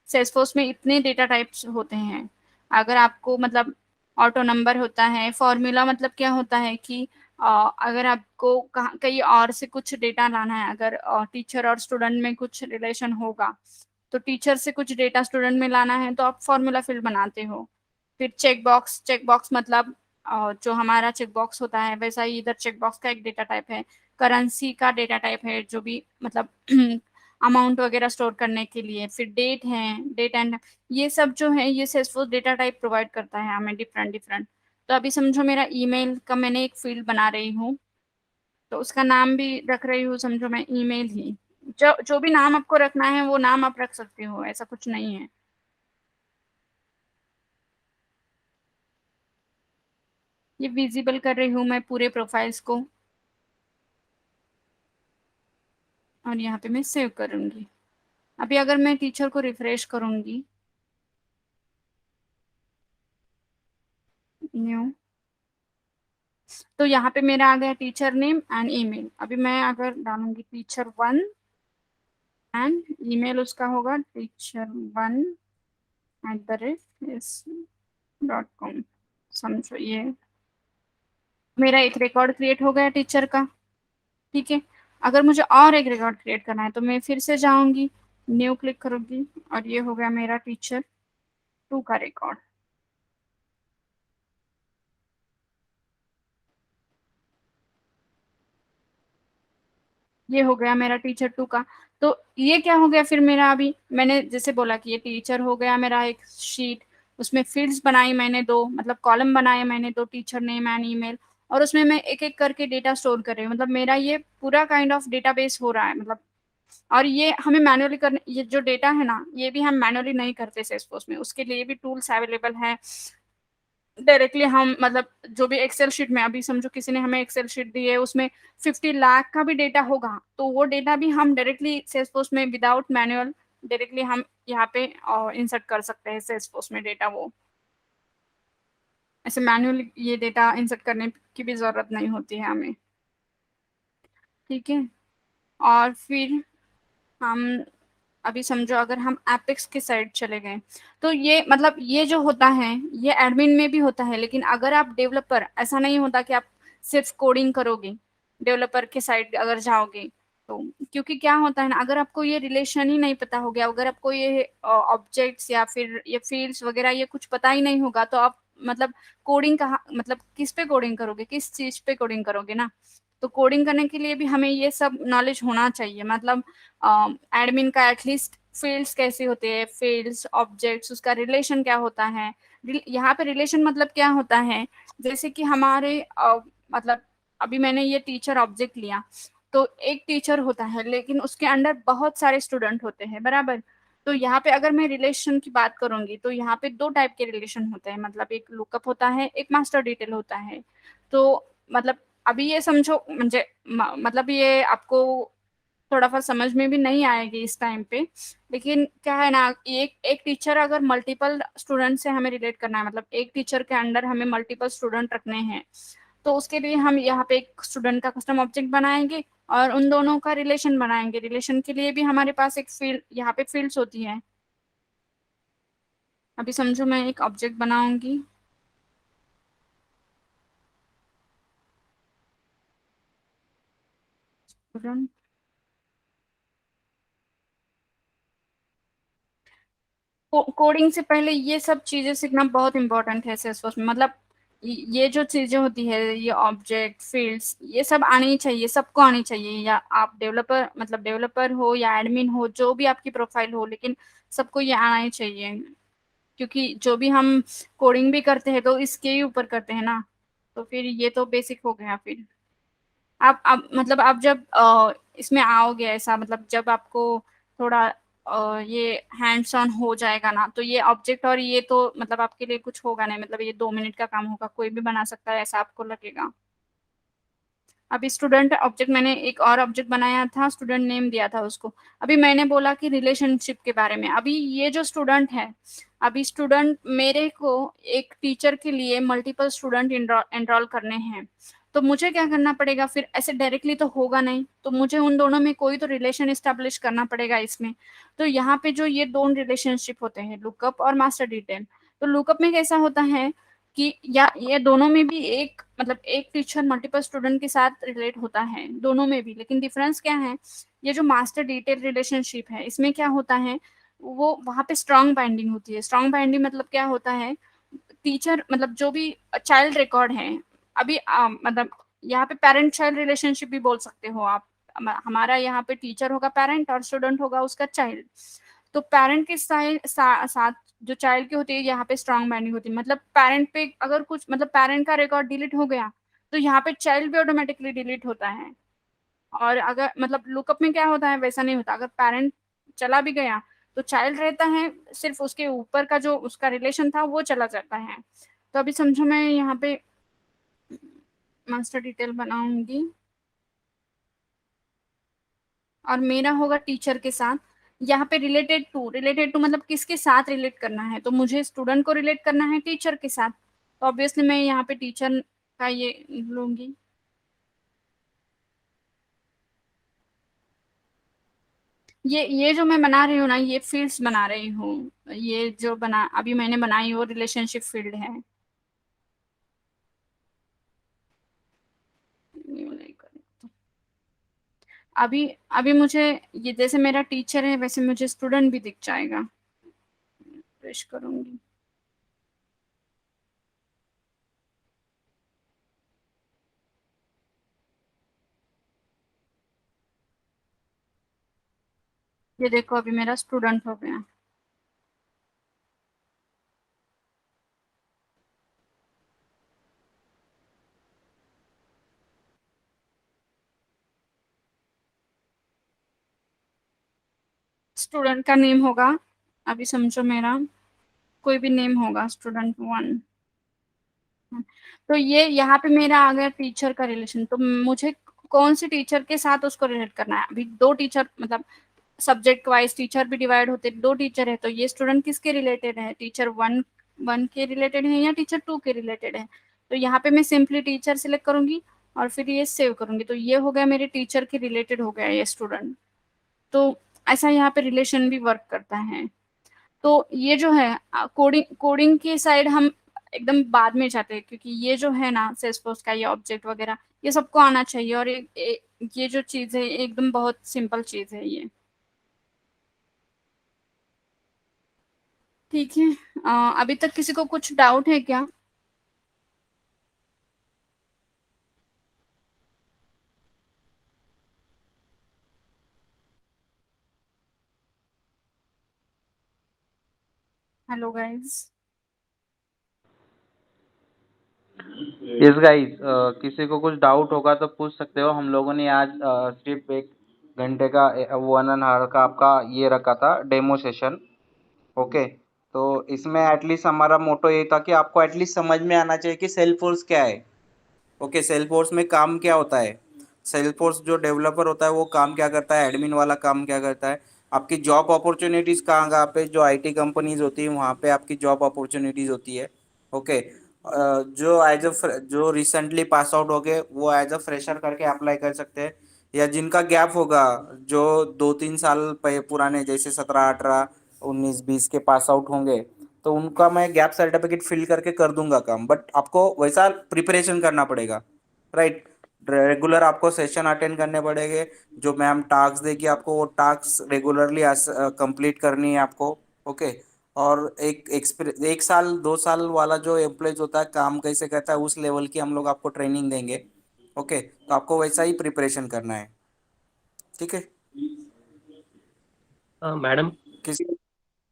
Speaker 1: सेल्सफोर्स में इतने डेटा टाइप्स होते हैं। अगर आपको मतलब ऑटो नंबर होता है, फॉर्मूला मतलब क्या होता है कि अगर आपको कहीं और से कुछ डेटा लाना है, अगर टीचर और स्टूडेंट में कुछ रिलेशन होगा तो टीचर से कुछ डेटा स्टूडेंट में लाना है तो आप फॉर्मूला फील्ड बनाते हो। फिर चेक बॉक्स मतलब जो हमारा चेक बॉक्स होता है वैसा ही इधर चेक बॉक्स का एक डेटा टाइप है, करेंसी का डेटा टाइप है जो भी मतलब अमाउंट वगैरह स्टोर करने के लिए, फिर डेट है, डेट एंड, ये सब जो है ये सेल्सफोर्स डेटा टाइप प्रोवाइड करता है हमें डिफरेंट डिफरेंट। तो अभी समझो मेरा ईमेल का मैंने एक फील्ड बना रही हूँ, तो उसका नाम भी रख रही हूँ, समझो मैं ईमेल ही, जो जो भी नाम आपको रखना है वो नाम आप रख सकते हो, ऐसा कुछ नहीं है। ये विजिबल कर रही हूँ मैं पूरे प्रोफाइल्स को, और यहाँ पे मैं सेव करूंगी। अभी अगर मैं टीचर को रिफ्रेश करूंगी, न्यू, तो यहाँ पे मेरा आ गया टीचर नेम एंड ईमेल। अभी मैं अगर डालूंगी टीचर 1 एंड ईमेल उसका होगा teacher1@is.com, समझो ये मेरा एक रिकॉर्ड क्रिएट हो गया टीचर का। ठीक है, अगर मुझे और एक रिकॉर्ड क्रिएट करना है तो मैं फिर से जाऊंगी, न्यू क्लिक करूंगी, और ये हो गया मेरा टीचर 2 का रिकॉर्ड। ये हो गया मेरा टीचर 2 का। तो ये क्या हो गया फिर मेरा, अभी मैंने जैसे बोला कि ये टीचर हो गया मेरा एक शीट, उसमें फील्ड्स बनाई मैंने 2, मतलब कॉलम बनाए मैंने 2, टीचर नेम एंड ईमेल, और उसमें मैं एक एक करके डेटा स्टोर कर रही हूँ, मतलब मेरा ये पूरा काइंड ऑफ डेटाबेस हो रहा है मतलब। और ये हमें मैनुअली करने, ये जो डेटा है ना ये भी हम मैनुअली नहीं करते सेल्सफोर्स में, उसके लिए भी टूल्स अवेलेबल है। डायरेक्टली हम मतलब जो भी एक्सेल शीट में, अभी समझो किसी ने हमें एक्सेल शीट दी है उसमें 50 लाख का भी डेटा होगा, तो वो डेटा भी हम डायरेक्टली सेल्सफोर्स में विदाउट मैनुअल डायरेक्टली हम यहाँ पे इंसर्ट कर सकते हैं सेल्सफोर्स में डेटा। वो ऐसे मैनुअली ये डेटा इंसर्ट करने की भी जरूरत नहीं होती है हमें। ठीक है, और फिर हम अभी समझो अगर हम एपेक्स के साइड चले गए, तो ये मतलब ये जो होता है ये एडमिन में भी होता है, लेकिन अगर आप डेवलपर, ऐसा नहीं होता कि आप सिर्फ कोडिंग करोगे, डेवलपर के साइड अगर जाओगे तो, क्योंकि क्या होता है ना, अगर आपको ये रिलेशन ही नहीं पता हो गया, अगर आपको ये ऑब्जेक्ट्स या फिर ये फील्ड्स वगैरह ये कुछ पता ही नहीं होगा तो आप मतलब कोडिंग कहाँ, मतलब किस पे कोडिंग करोगे, किस चीज पे कोडिंग करोगे ना। तो कोडिंग करने के लिए भी हमें ये सब नॉलेज होना चाहिए, मतलब एडमिन का एटलीस्ट फील्ड्स कैसे होते हैं, फील्ड्स ऑब्जेक्ट्स उसका रिलेशन क्या होता है। यहाँ पे रिलेशन मतलब क्या होता है, जैसे कि हमारे मतलब अभी मैंने ये टीचर ऑब्जेक्ट लिया, तो एक टीचर होता है लेकिन उसके अंडर बहुत सारे स्टूडेंट होते हैं बराबर। तो यहाँ पे अगर मैं रिलेशन की बात करूंगी तो यहाँ पे 2 टाइप के रिलेशन होते हैं, मतलब एक लुकअप होता है, एक मास्टर डिटेल होता है। तो मतलब अभी ये समझो मुझे मतलब ये आपको थोड़ा सा समझ में भी नहीं आएगी इस टाइम पे, लेकिन क्या है ना, एक एक टीचर अगर मल्टीपल स्टूडेंट से हमें रिलेट करना है, मतलब एक टीचर के अंडर हमें मल्टीपल स्टूडेंट रखने हैं, तो उसके लिए हम यहाँ पे एक स्टूडेंट का कस्टम ऑब्जेक्ट बनाएंगे और उन दोनों का रिलेशन बनाएंगे। रिलेशन के लिए भी हमारे पास एक फील्ड, यहाँ पे फील्ड्स होती है। अभी समझो मैं एक ऑब्जेक्ट बनाऊंगी, स्टूडेंट, कोडिंग से पहले ये सब चीजें सीखना बहुत इंपॉर्टेंट है सेल्सफोर्स में, मतलब ये जो चीजें होती है, ये ऑब्जेक्ट फील्ड्स, ये सब आनी चाहिए, सबको आनी चाहिए, या आप डेवलपर मतलब डेवलपर हो या एडमिन हो, जो भी आपकी प्रोफाइल हो, लेकिन सबको ये आना ही चाहिए। क्योंकि जो भी हम कोडिंग भी करते हैं तो इसके ही ऊपर करते हैं ना, तो फिर ये तो बेसिक हो गया। फिर आप मतलब आप जब इसमें आओगे, ऐसा मतलब जब आपको थोड़ा ये हैंड्स ऑन हो जाएगा ना, तो ये ऑब्जेक्ट और ये तो मतलब आपके लिए कुछ होगा नहीं, मतलब ये 2 मिनट का काम होगा, कोई भी बना सकता है ऐसा आपको लगेगा। अभी स्टूडेंट ऑब्जेक्ट, मैंने एक और ऑब्जेक्ट बनाया था, स्टूडेंट नेम दिया था उसको। अभी मैंने बोला कि रिलेशनशिप के बारे में, अभी ये जो स्टूडेंट है, अभी स्टूडेंट मेरे को एक टीचर के लिए मल्टीपल स्टूडेंट एनरोल करने हैं, तो मुझे क्या करना पड़ेगा, फिर ऐसे डायरेक्टली तो होगा नहीं, तो मुझे उन दोनों में कोई तो रिलेशन एस्टेब्लिश करना पड़ेगा इसमें। तो यहाँ पे जो ये दोनों रिलेशनशिप होते हैं, लुकअप और मास्टर डिटेल, तो लुकअप में कैसा होता है कि या ये दोनों में भी एक मतलब एक टीचर मल्टीपल स्टूडेंट के साथ रिलेट होता है दोनों में भी, लेकिन डिफरेंस क्या है, ये जो मास्टर डिटेल रिलेशनशिप है, इसमें क्या होता है, वो वहां पे स्ट्रांग बाइंडिंग होती है। स्ट्रांग बाइंडिंग मतलब क्या होता है, टीचर मतलब जो भी चाइल्ड रिकॉर्ड है, अभी मतलब यहाँ पे पेरेंट चाइल्ड रिलेशनशिप भी बोल सकते हो आप। हमारा यहाँ पे टीचर होगा पेरेंट और स्टूडेंट होगा उसका चाइल्ड। तो पेरेंट के साथ जो चाइल्ड की होती है, यहाँ पे स्ट्रांग बाइंडिंग होती है, मतलब पेरेंट पे अगर कुछ मतलब पेरेंट का रिकॉर्ड डिलीट हो गया, तो यहाँ पे चाइल्ड भी ऑटोमेटिकली डिलीट होता है। और अगर मतलब लुकअप में क्या होता है, वैसा नहीं होता, अगर पेरेंट चला भी गया तो चाइल्ड रहता है, सिर्फ उसके ऊपर का जो उसका रिलेशन था वो चला जाता है। तो अभी समझो मैं यहाँ पे मास्टर डिटेल बनाऊंगी, और मेरा होगा टीचर के साथ। यहाँ पे रिलेटेड टू मतलब किसके साथ रिलेट करना है, तो मुझे स्टूडेंट को रिलेट करना है टीचर के साथ, तो ऑब्वियसली मैं यहाँ पे टीचर का ये लूंगी। ये जो मैं बना रही हूँ ना, ये फील्ड्स बना रही हूँ, ये जो बना अभी मैंने बनाई वो रिलेशनशिप फील्ड है। अभी अभी मुझे ये जैसे मेरा टीचर है वैसे मुझे स्टूडेंट भी दिख जाएगा, फ्रेश करूंगी। ये देखो अभी मेरा स्टूडेंट हो गया। स्टूडेंट का नेम होगा, अभी समझो मेरा कोई भी नेम होगा, स्टूडेंट 1। तो ये यहाँ पे मेरा आ गया टीचर का रिलेशन, तो मुझे कौन से टीचर के साथ उसको रिलेट करना है। अभी दो टीचर मतलब सब्जेक्ट वाइज टीचर भी डिवाइड होते, दो टीचर है, तो ये स्टूडेंट किसके रिलेटेड है, टीचर 1 वन के रिलेटेड है या टीचर 2 के रिलेटेड है। तो यहाँ पे मैं सिंपली टीचर सिलेक्ट करूंगी और फिर ये सेव करूंगी, तो ये हो गया मेरे टीचर के रिलेटेड हो गया ये स्टूडेंट। तो ऐसा यहाँ पे रिलेशन भी वर्क करता है। तो ये जो है कोडिंग कोडिंग की साइड हम एकदम बाद में जाते हैं, क्योंकि ये जो है ना सेल्सफोर्स का ये ऑब्जेक्ट वगैरह ये सबको आना चाहिए, और ये जो चीज है एकदम बहुत सिंपल चीज है ये। ठीक है। अभी तक किसी को कुछ डाउट है क्या? Hello guys.
Speaker 4: यस गाइस, किसी को कुछ डाउट होगा तो पूछ सकते हो। हम लोगों ने आज सिर्फ 1 घंटे का 1.5 आवर का आपका ये रखा था डेमो सेशन। ओके, तो इसमें एटलीस्ट हमारा मोटो ये था कि आपको एटलीस्ट समझ में आना चाहिए कि सेल्सफोर्स क्या है। ओके, सेल्सफोर्स में काम क्या होता है, सेल्सफोर्स जो डेवलपर होता है वो काम क्या करता है, एडमिन वाला काम क्या करता है, आपकी जॉब अपॉर्चुनिटीज़ कहाँ कहाँ पे जो आईटी कंपनीज होती है वहाँ पे आपकी जॉब अपॉर्चुनिटीज़ होती है। ओके, जो जो रिसेंटली पास आउट हो गए वो एज अ फ्रेशर करके अप्लाई कर सकते हैं, या जिनका गैप होगा जो 2-3 साल पुराने जैसे 17, 18, 19, 20 के पास आउट होंगे, तो उनका मैं गैप सर्टिफिकेट फिल करके कर दूंगा काम। बट आपको वैसा प्रिपरेशन करना पड़ेगा, राइट। रेगुलर आपको सेशन अटेंड करने पड़ेंगे, जो मैम टास्क देगी आपको वो टास्क रेगुलरली कंप्लीट करनी है आपको। ओके, और एक साल 2 साल वाला जो एम्प्लॉयज होता है काम कैसे करता है उस लेवल की हम लोग आपको ट्रेनिंग देंगे। ओके, तो आपको वैसा ही प्रिपरेशन करना है। ठीक है।
Speaker 3: मैडम।
Speaker 4: किसी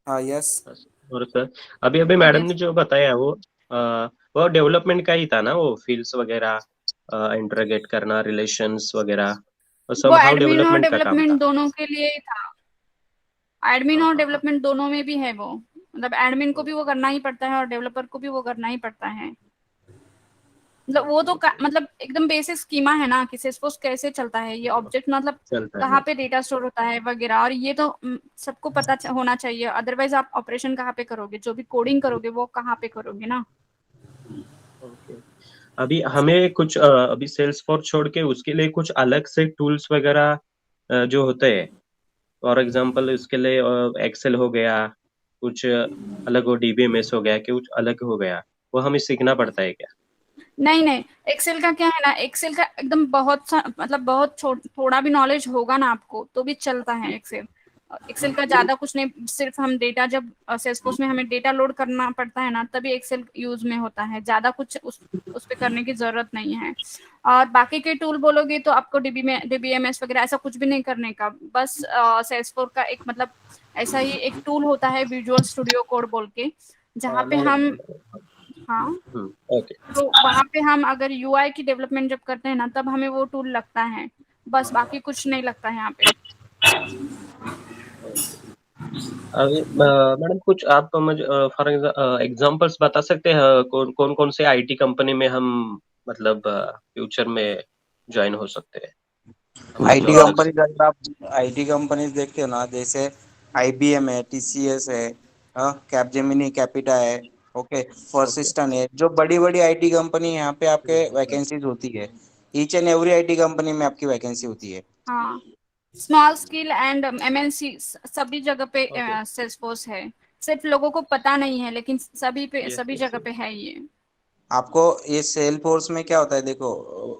Speaker 4: हाँ, यस।
Speaker 3: और सर, अभी अभी मैडम ने
Speaker 1: यस।
Speaker 3: जो बताया वो डेवलपमेंट का ही था ना, वो फील्ड्स वगैरह इंटरोगेट करना, रिलेशंस वगैरह,
Speaker 1: वो
Speaker 3: समहाउ
Speaker 1: एडमिन और
Speaker 3: डेवलपमेंट का काम
Speaker 1: डेवलपमेंट
Speaker 3: था।
Speaker 1: दोनों के लिए ही था। एडमिन
Speaker 3: हाँ
Speaker 1: और
Speaker 3: हाँ हाँ।
Speaker 1: डेवलपमेंट दोनों में भी है वो, मतलब एडमिन को भी वो करना ही पड़ता है और डेवलपर को भी वो करना ही पड़ता है। मतलब वो तो मतलब एकदम बेसिक स्कीमा है ना कि सेल्सफोर्स कैसे चलता है, ये ऑब्जेक्ट मतलब
Speaker 3: चलता
Speaker 1: कहाँ
Speaker 3: है।
Speaker 1: पे डेटा स्टोर होता है वगैरह, और ये तो सबको पता होना चाहिए, अदरवाइज आप ऑपरेशन कहाँ पे करोगे, जो भी कोडिंग करोगे वो कहाँ पे करोगे ना।
Speaker 3: ओके। अभी हमें कुछ अभी सेल्स फॉर्स छोड़ के उसके लिए कुछ अलग से टूल्स वगैरह जो होते हैं, फॉर एग्जांपल इसके लिए एक्सेल हो गया, कुछ अलग हो, डीबीएमएस हो गया, कुछ अलग हो गया, वो हमें सीखना पड़ता है क्या?
Speaker 1: नहीं नहीं, एक्सेल का क्या है ना, एक्सेल का एकदम बहुत सा मतलब बहुत थोड़ा भी नॉलेज होगा ना आपको तो भी चलता है एक्सेल। एक्सेल का ज्यादा कुछ नहीं, सिर्फ हम डेटा जब सेल्सफोर्स में हमें डेटा लोड करना पड़ता है ना तभी एक्सेल यूज में होता है, ज्यादा कुछ उस पे करने की जरूरत नहीं है। और बाकी के टूल बोलोगे तो आपको डीबीएमएस वगैरह ऐसा कुछ भी नहीं करने का, बस सेल्सफोर्स का एक मतलब ऐसा ही एक टूल होता है विजुअल स्टूडियो कोड बोल के, जहाँ पे हम, हाँ,
Speaker 3: ओके।
Speaker 1: तो वहां पे हम अगर यूआई की डेवलपमेंट जब करते हैं ना तब हमें वो टूल लगता है, बस बाकी कुछ नहीं लगता है यहाँ पे।
Speaker 3: अभी मैडम कुछ आप मुझे फॉर एग्जांपल्स बता सकते हैं कौन कौन कौन से आईटी कंपनी में हम मतलब फ्यूचर में ज्वाइन हो सकते हैं, हमें
Speaker 4: आईटी
Speaker 3: जो अलग से।
Speaker 4: कंपनी अगर आप आईटी कंपनीज देखते हो ना, जैसे आईबीएम है, टीसीएस है, कैपजेमिनी, कैपिटा है, ओके,
Speaker 3: ओके।
Speaker 4: परसिस्टन है, जो बड़ी बड़ी आईटी कंपनी यहाँ पे आपके वैकेंसीज होती है। Each and every IT company में आपकी वैकेंसी होती है।
Speaker 1: हाँ, स्मॉल स्केल एंड एमएनसी सभी जगह पे
Speaker 3: ओके।
Speaker 1: सेल्सफोर्स है, सिर्फ लोगों को पता नहीं है लेकिन सभी पे
Speaker 3: यस
Speaker 1: सभी
Speaker 3: यस
Speaker 1: जगह
Speaker 3: यस।
Speaker 1: पे है ये।
Speaker 4: आपको ये सेल फोर्स में क्या होता है, देखो,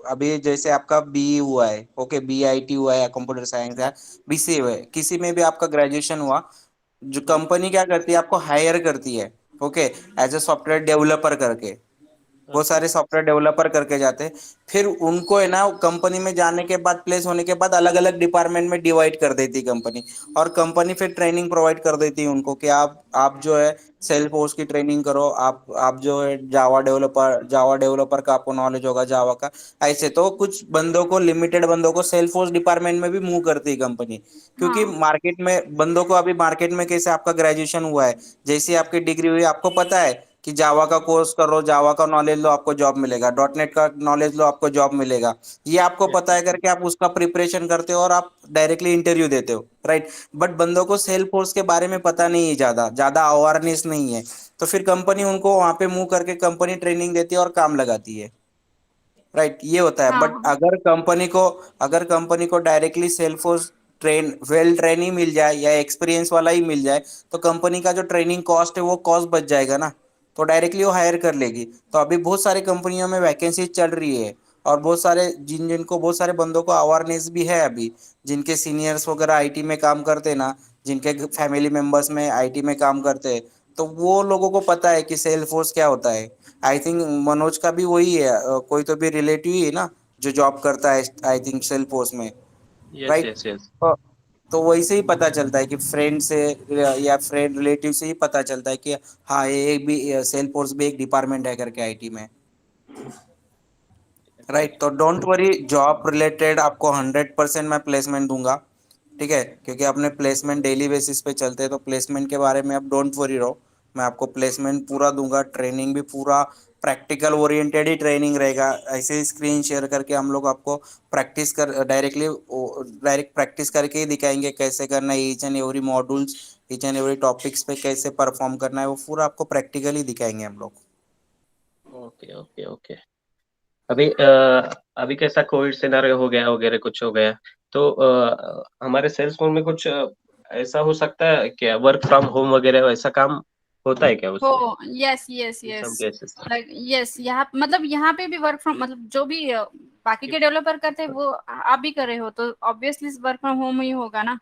Speaker 4: अभी जैसे आपका बी हुआ है, ओके, बी आई टी हुआ है, कंप्यूटर साइंस है, बीसी हुआ है, किसी में भी आपका ग्रेजुएशन हुआ, जो कंपनी क्या करती है आपको हायर करती है, okay, as a software developer करके। वो
Speaker 3: ओके।
Speaker 4: सारे सॉफ्टवेयर डेवलपर करके जाते हैं। फिर उनको है ना कंपनी में जाने के बाद, प्लेस होने के बाद अलग अलग डिपार्टमेंट में डिवाइड कर देती है कंपनी। और कंपनी फिर ट्रेनिंग प्रोवाइड कर देती है उनको कि आप जो है सेल फोर्स की ट्रेनिंग करो, आप जो है जावा डेवलपर का आपको नॉलेज होगा, जावा का। ऐसे तो कुछ बंदों को, लिमिटेड बंदों को सेल फोर्स डिपार्टमेंट में भी मूव करती है कंपनी। क्योंकि
Speaker 1: हाँ
Speaker 4: मार्केट में बंदों को, अभी मार्केट में कैसे आपका ग्रेजुएशन हुआ है, जैसे आपकी डिग्री हुई, आपको पता है कि जावा का कोर्स करो, जावा का नॉलेज लो, आपको जॉब मिलेगा, डॉट नेट का नॉलेज लो, आपको जॉब मिलेगा। ये आपको
Speaker 3: यस
Speaker 4: पता है
Speaker 3: यस।
Speaker 4: करके आप उसका प्रिपरेशन करते हो और आप डायरेक्टली इंटरव्यू देते हो, राइट। बट बंदों को सेल फोर्स के बारे में पता नहीं है, ज्यादा ज्यादा अवेयरनेस नहीं है। तो फिर कंपनी उनको वहां पे मूव करके कंपनी ट्रेनिंग देती है और काम लगाती है, राइट। ये होता है। बट
Speaker 1: हाँ
Speaker 4: अगर कंपनी को डायरेक्टली सेल्फोर्स वेल ट्रेन ही मिल जाए या एक्सपीरियंस वाला ही मिल जाए, तो कंपनी का जो ट्रेनिंग कॉस्ट है वो कॉस्ट बच जाएगा ना। तो डायरेक्टली वो हायर कर लेगी। तो अभी बहुत सारी कंपनियों में वैकेंसी चल रही है। और बहुत सारे जिनको बहुत सारे बंदों को अवेयरनेस भी है अभी, जिनके सीनियर्स वगैरह आईटी में काम करते हैं ना, जिनके फैमिली मेंबर्स में आईटी में काम करते हैं, तो वो लोगों को पता है कि सेल फोर्स क्या होता है। आई थिंक मनोज का भी वही है, कोई तो भी रिलेटिव ही है ना जो जॉब करता है, आई थिंक सेल फोर्स में,
Speaker 3: यस
Speaker 4: राइट।
Speaker 3: Yes yes.
Speaker 4: तो वैसे ही पता चलता है कि फ्रेंड से या फ्रेंड रिलेटिव से ही पता चलता है कि हाँ, ये भी सेल फोर्स भी एक डिपार्टमेंट है करके आईटी में, राइट। तो डोंट वरी, जॉब रिलेटेड आपको 100% मैं प्लेसमेंट दूंगा। ठीक है, क्योंकि अपने प्लेसमेंट डेली बेसिस पे चलते हैं, तो प्लेसमेंट के बारे में आप डोंट वरी रहो। मैं आपको प्लेसमेंट पूरा दूंगा, ट्रेनिंग भी पूरा प्रैक्टिकल ओरिएंटेड ही ट्रेनिंग रहेगा। ऐसे ही स्क्रीन शेयर करके हम लोग आपको डायरेक्ट प्रैक्टिस करके ही दिखाएंगे कैसे करना है, each and every modules, each and every topics पे कैसे परफॉर्म करना है, वो पूरा आपको प्रैक्टिकली दिखाएंगे हम लोग।
Speaker 3: Okay okay okay. अभी अभी कैसा कोविड सिनारियो हो गया वगैरह कुछ हो गया, तो हमारे सेल्स फोन में कुछ ऐसा हो सकता है क्या, वर्क फ्रॉम होम वगैरह वैसा काम होता है क्या
Speaker 1: हो,
Speaker 3: उसमें,
Speaker 1: yes yes
Speaker 3: in some
Speaker 1: yes,
Speaker 3: cases?
Speaker 1: Like yes, यहाँ मतलब यहाँ पे भी वर्क फ्रॉम मतलब जो भी बाकी के डेवलपर करते हैं वो आप भी कर रहे हो तो ऑब्वियसली वर्क फ्रॉम होम ही होगा ना।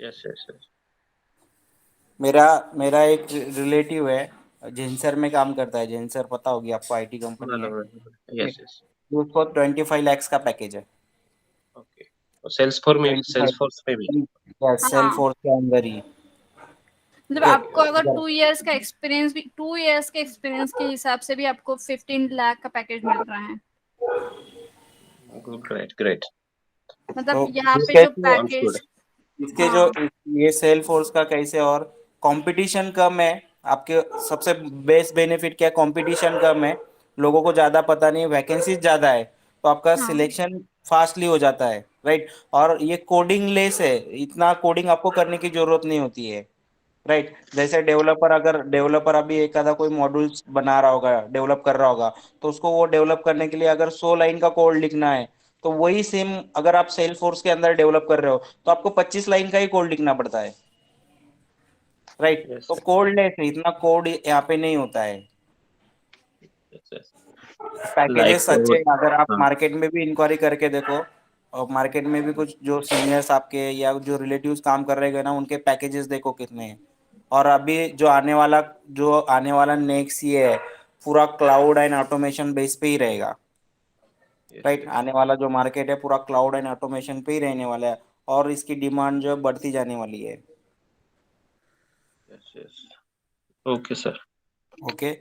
Speaker 3: Yes yes yes.
Speaker 4: मेरा मेरा एक रिलेटिव है, जेंसर में काम करता है। जेंसर पता होगी आपको, आईटी कंपनी है।
Speaker 3: Yes yes.
Speaker 4: तो उसको 25 lakhs का पैकेज है।
Speaker 3: ओके, और सेल्स
Speaker 4: 25।
Speaker 3: फोर्स पे भी?
Speaker 4: सेल
Speaker 1: हाँ,
Speaker 4: फोर्स के अंदर ही।
Speaker 1: मतलब
Speaker 4: ठीक है।
Speaker 1: आपको अगर 2 इयर्स का एक्सपीरियंस भी, 2 इयर्स के एक्सपीरियंस के हिसाब से भी आपको 15 लाख का पैकेज मिल रहा है।
Speaker 3: Good, great great.
Speaker 1: मतलब
Speaker 4: तो
Speaker 1: यहाँ पे
Speaker 4: इसके
Speaker 1: जो
Speaker 3: साउंड्स गुड।
Speaker 1: पैकेज,
Speaker 4: इसके जो
Speaker 1: हाँ
Speaker 4: ये सेल फोर्स का कैसे, और कंपटीशन कम है। आपके सबसे बेस्ट बेनिफिट क्या है, कंपटीशन कम है, लोगों को ज्यादा पता नहीं, वैकेंसीज ज्यादा है, तो आपका
Speaker 1: हाँ
Speaker 4: सिलेक्शन फास्टली हो जाता है, राइट। और ये कोडिंग लेस है, इतना कोडिंग आपको करने की जरूरत नहीं होती है, राइट। जैसे डेवलपर, अगर डेवलपर अभी एक आधा कोई मॉड्यूल्स बना रहा होगा, डेवलप कर रहा होगा, तो उसको वो डेवलप करने के लिए अगर 100 लाइन का कोड लिखना है, तो वही सेम अगर आप सेल फोर्स के अंदर डेवलप कर रहे हो तो आपको 25 लाइन का ही कोड लिखना पड़ता है, राइट।
Speaker 3: यस
Speaker 4: तो कोड लेस है, इतना कोड यहाँ पे नहीं होता है।
Speaker 3: Yes yes. लाइक
Speaker 4: पैकेजेस अच्छे हैं, अगर आप
Speaker 3: हाँ।
Speaker 4: मार्केट में भी इंक्वायरी करके देखो, और मार्केट में भी कुछ जो सीनियर्स आपके या जो रिलेटिव्स काम कर रहे हैं ना, उनके पैकेजेस देखो कितने हैं। और अभी जो आने वाला नेक्स्ट ये है, पूरा क्लाउड एंड ऑटोमेशन बेस पे ही रहेगा,
Speaker 3: यस
Speaker 4: राइट।
Speaker 3: यस
Speaker 4: आने वाला जो मार्केट है पूरा क्लाउड एंड ऑटोमेशन पे ही रहने वाला है, और इसकी डिमांड जो है बढ़ती जाने वाली है।
Speaker 3: Yes yes. Okay sir.
Speaker 4: Okay.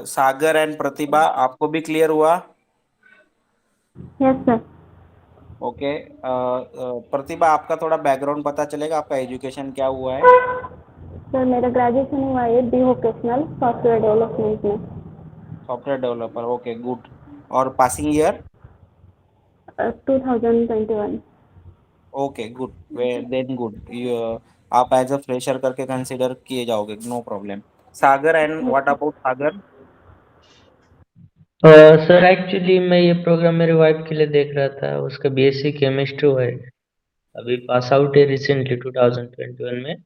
Speaker 4: Sagar and Pratibha, आपको भी क्लियर हुआ?
Speaker 2: Yes sir.
Speaker 4: ओके। प्रतिभा, आपका थोड़ा बैकग्राउंड पता चलेगा, आपका एजुकेशन क्या हुआ है?
Speaker 2: सर मेरा ग्रेजुएशन हुआ है बी वोकेशनल सॉफ्टवेयर डेवलपमेंट में,
Speaker 4: सॉफ्टवेयर डेवलपर, ओके गुड। और passing year?
Speaker 2: 2021।
Speaker 4: Okay good, then good. आप एज अ फ्रेशर करके कंसिडर किए जाओगे, no problem. Sagar and what about Sagar?
Speaker 5: Sir actually मैं ये प्रोग्राम मेरे वाइफ के लिए देख रहा था, उसका बीएससी केमिस्ट्री हुआ है, अभी पास आउट है रिसेंटली 2021 में।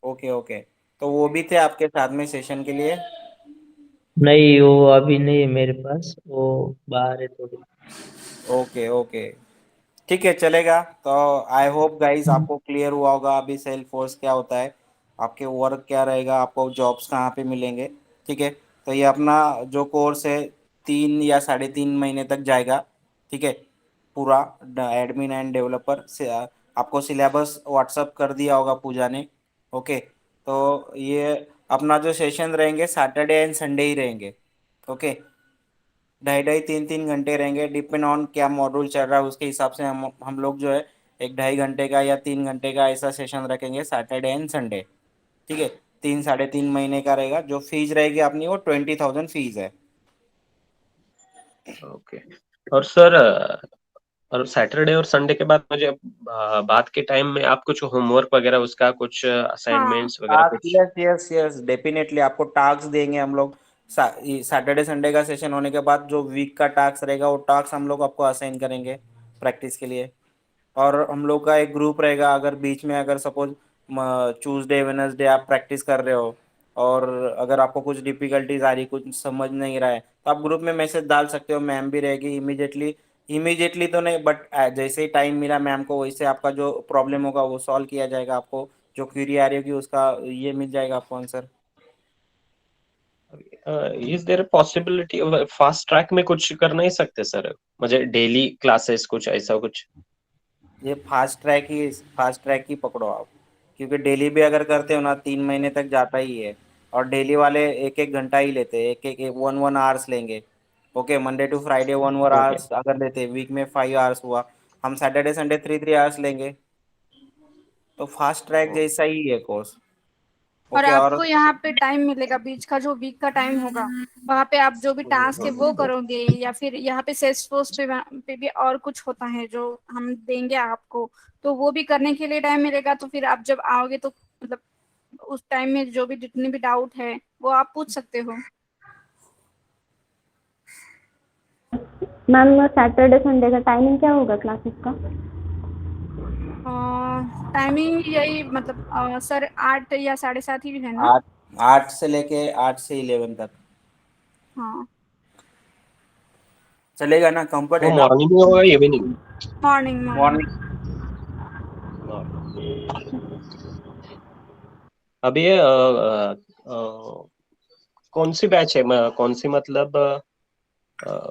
Speaker 4: Okay okay. तो वो भी थे आपके साथ में सेशन के लिए?
Speaker 5: नहीं, वो अभी नहीं है मेरे पास, वो बाहर है थोड़ी।
Speaker 4: ओके ओके, ठीक है, चलेगा। तो आई होप गाइस आपको क्लियर हुआ होगा अभी सेल फोर्स क्या होता है, आपके वर्क क्या रहेगा, आपको जॉब्स कहाँ पे मिलेंगे। ठीक है। तो ये अपना जो कोर्स है 3 या 3.5 महीने तक जाएगा। ठीक है। पूरा एडमिन एंड डेवलपर से आपको सिलेबस व्हाट्सअप कर दिया होगा पूजा ने। ओके। तो ये अपना जो सेशन रहेंगे सैटरडे एंड संडे ही रहेंगे। ओके। 2.5-3 घंटे रहेंगे, डिपेंड ऑन क्या मॉड्यूल चल रहा है उसके हिसाब से हम लोग जो है 1-2.5 घंटे का या 3 घंटे का ऐसा सेशन रखेंगे सैटरडे एंड संडे। ठीक है। 3-3.5 महीने का रहेगा, जो फीस रहेगी अपनी वो 20,000 फीस है।
Speaker 3: ओके। और सर और सैटरडे और संडे के बाद मुझे बाद के टाइम में आप कुछ होमवर्क वगैरह उसका कुछ
Speaker 1: हाँ
Speaker 3: असाइनमेंट्स वगैरह
Speaker 4: टास्क,
Speaker 3: कुछ?
Speaker 4: यस यस यस, डेफिनेटली आपको टास्क देंगे हम लोग। सैटरडे संडे का सेशन होने के बाद जो वीक का टास्क रहेगा वो टास्क हम लोग आपको असाइन करेंगे प्रैक्टिस के लिए। और हम लोग का एक ग्रुप रहेगा, अगर बीच में अगर सपोज ट्यूसडे वेडनेसडे आप प्रैक्टिस कर रहे हो और अगर आपको कुछ डिफिकल्टीज आ रही, कुछ समझ नहीं रहा है, तो आप ग्रुप में मैसेज डाल सकते हो, मैम भी रहेगी। इमीडिएटली इमीडिएटली तो नहीं, बट जैसे ही टाइम मिला मैम को, वैसे आपका जो प्रॉब्लम होगा वो सॉल्व किया जाएगा। आपको जो क्वेरी आ रही होगी उसका ये मिल जाएगा आपको answer.
Speaker 3: Is there possibility fast track में कुछ कर नहीं सकते सर, मुझे डेली क्लासेस कुछ ऐसा कुछ?
Speaker 4: ये फास्ट ट्रैक ही पकड़ो आप, क्योंकि डेली भी अगर करते हो ना 3 महीने तक जाता ही है। और डेली वाले 1-1 घंटा ही लेते हैं, एक एक 1-1 आवर्स लेंगे। Okay, Monday to Friday 1 1
Speaker 3: okay
Speaker 4: hours अगर लेते हैं, वीक में 5 आवर्स हुआ, हम सैटरडे संडे 3 3 आवर्स लेंगे। तो फास्ट ट्रैक जैसा ही है कोर्स।
Speaker 1: और
Speaker 4: ओके। और
Speaker 1: आपको यहाँ पे टाइम मिलेगा, बीच का जो वीक का टाइम होगा वहाँ पे आप जो भी टास्क है वो करोगे, या फिर यहाँ पे सेल्सफोर्स पे भी और कुछ होता है जो हम देंगे आपको, तो वो भी करने के लिए टाइम मिलेगा। तो फिर आप जब आओगे तो मतलब उस टाइम में जो भी जितने भी डाउट है वो आप पूछ सकते हो।
Speaker 2: मैम सैटरडे संडे का टाइमिंग क्या होगा क्लासेस का?
Speaker 1: टाइमिंग यही मतलब सर 8 या 7:30 ही है ना?
Speaker 4: 8 से 11 तक
Speaker 1: हाँ,
Speaker 4: चलेगा ना? कंफर्ट
Speaker 3: वो
Speaker 4: है ना
Speaker 3: मॉर्निंग में होगा इवनिंग?
Speaker 1: Morning morning.
Speaker 4: मॉर्निंग?
Speaker 3: अभी ये कौन सी बैच है, कौन सी मतलब अ,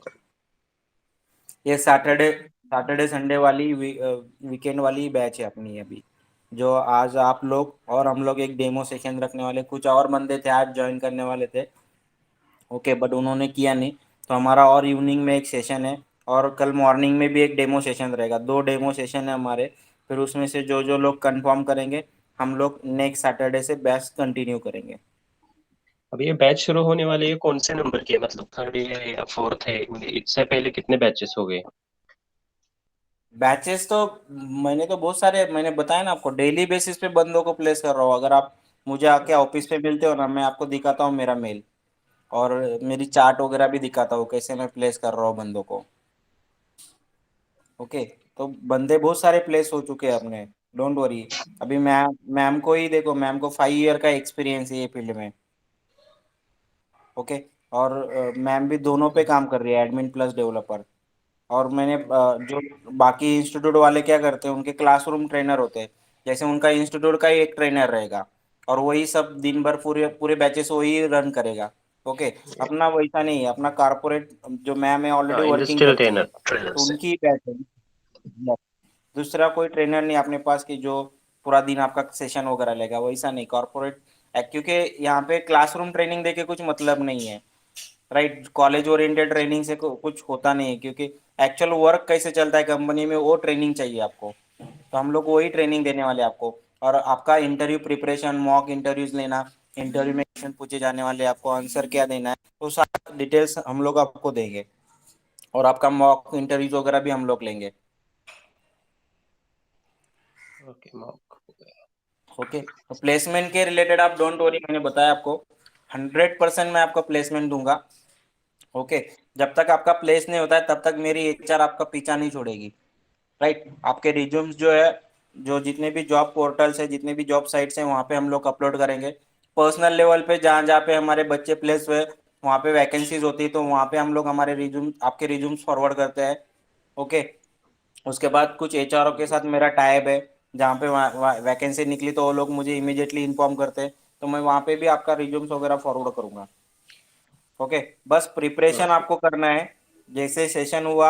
Speaker 4: ये सैटरडे सैटरडे संडे वाली वीकेंड वाली बैच है अपनी अभी, जो आज आप लोग और हम लोग एक डेमो सेशन रखने वाले, कुछ और बंदे थे आज ज्वाइन करने वाले थे, ओके, बट उन्होंने किया नहीं। तो हमारा और इवनिंग में एक सेशन है, और कल मॉर्निंग में भी एक डेमो सेशन रहेगा, 2 डेमो सेशन है हमारे। फिर उसमें से जो जो लोग कंफर्म करेंगे, हम लोग नेक्स्ट सैटरडे से बैच कंटिन्यू करेंगे।
Speaker 3: अभी ये बैच शुरू होने वाली है कौन से नंबर की है, मतलब थर्ड है या फोर्थ है, इससे पहले कितने बैचेस हो गए?
Speaker 4: बैचेस तो मैंने तो बहुत सारे, मैंने बताया ना आपको, डेली बेसिस पे बंदों को प्लेस कर रहा हूँ। अगर आप मुझे आके ऑफिस पे मिलते हो ना, मैं आपको दिखाता हूँ मेरा मेल, और मेरी चार्ट वगैरह भी दिखाता हूँ कैसे मैं प्लेस कर रहा हूँ बंदों को, ओके। तो बंदे बहुत सारे प्लेस हो चुके हैं अपने, डोंट वरी। अभी मैम मैम को ही देखो, मैम को 5 ईयर का एक्सपीरियंस है ये फील्ड में, ओके। और मैम भी दोनों पे काम कर रही है, एडमिन प्लस डेवलपर। और मैंने जो बाकी इंस्टीट्यूट वाले क्या करते हैं, उनके क्लासरूम ट्रेनर होते हैं, जैसे उनका इंस्टीट्यूट का ही एक ट्रेनर रहेगा, और वही सब दिन भर पूरे पूरे बैचेस वही रन करेगा, ओके। अपना वैसा नहीं है, अपना कारपोरेट जो मैम है ऑलरेडी वर्किंग
Speaker 3: इंडस्ट्रियल
Speaker 4: करती है,
Speaker 3: ट्रेनर
Speaker 4: तो
Speaker 3: से।
Speaker 4: उनकी बैच है। दूसरा कोई ट्रेनर नहीं अपने पास की जो पूरा दिन आपका सेशन वगैरह लेगा, वैसा नहीं कॉर्पोरेट। क्योंकि यहाँ पे क्लासरूम ट्रेनिंग देके कुछ मतलब नहीं है, राइट। कॉलेज ओरिएंटेड ट्रेनिंग से कुछ होता नहीं है, क्योंकि एक्चुअल वर्क कैसे चलता है कंपनी में वो ट्रेनिंग चाहिए आपको। तो हम लोग वही ट्रेनिंग देने वाले हैं आपको। और आपका इंटरव्यू प्रिपरेशन, मॉक इंटरव्यूज लेना, इंटरव्यू में क्वेश्चन पूछे जाने वाले, आपको आंसर क्या देना है, तो सारा डिटेल्स हम लोग आपको देंगे, और आपका मॉक इंटरव्यूज वगैरह भी हम लोग लेंगे,
Speaker 3: ओके मॉक।
Speaker 4: ओके। तो प्लेसमेंट के रिलेटेड आप डोंट वरी, मैंने बताया आपको 100% मैं आपको प्लेसमेंट दूंगा, ओके। जब तक आपका प्लेस नहीं होता है तब तक मेरी एचआर आपका पीछा नहीं छोड़ेगी, राइट। आपके रिज्यूम्स जो है, जो जितने भी जॉब पोर्टल्स है, जितने भी जॉब साइट्स हैं, वहाँ पे हम लोग अपलोड करेंगे। पर्सनल लेवल पे जहाँ जहाँ पे हमारे बच्चे प्लेस हुए, वहाँ पे वैकेंसीज होती है, तो वहाँ पे हम लोग हमारे रिज्यूम, आपके रिज्यूम्स फॉरवर्ड करते हैं, ओके। उसके बाद कुछ एचआर के साथ मेरा टाइप है, जहाँ पे वैकेंसी निकली तो वो लोग मुझे इमीडिएटली इन्फॉर्म करते हैं, तो मैं वहाँ पे भी आपका रिज्यूम्स वगैरह फॉरवर्ड करूँगा, ओके। बस प्रिपरेशन
Speaker 3: ओके
Speaker 4: आपको करना है। जैसे सेशन हुआ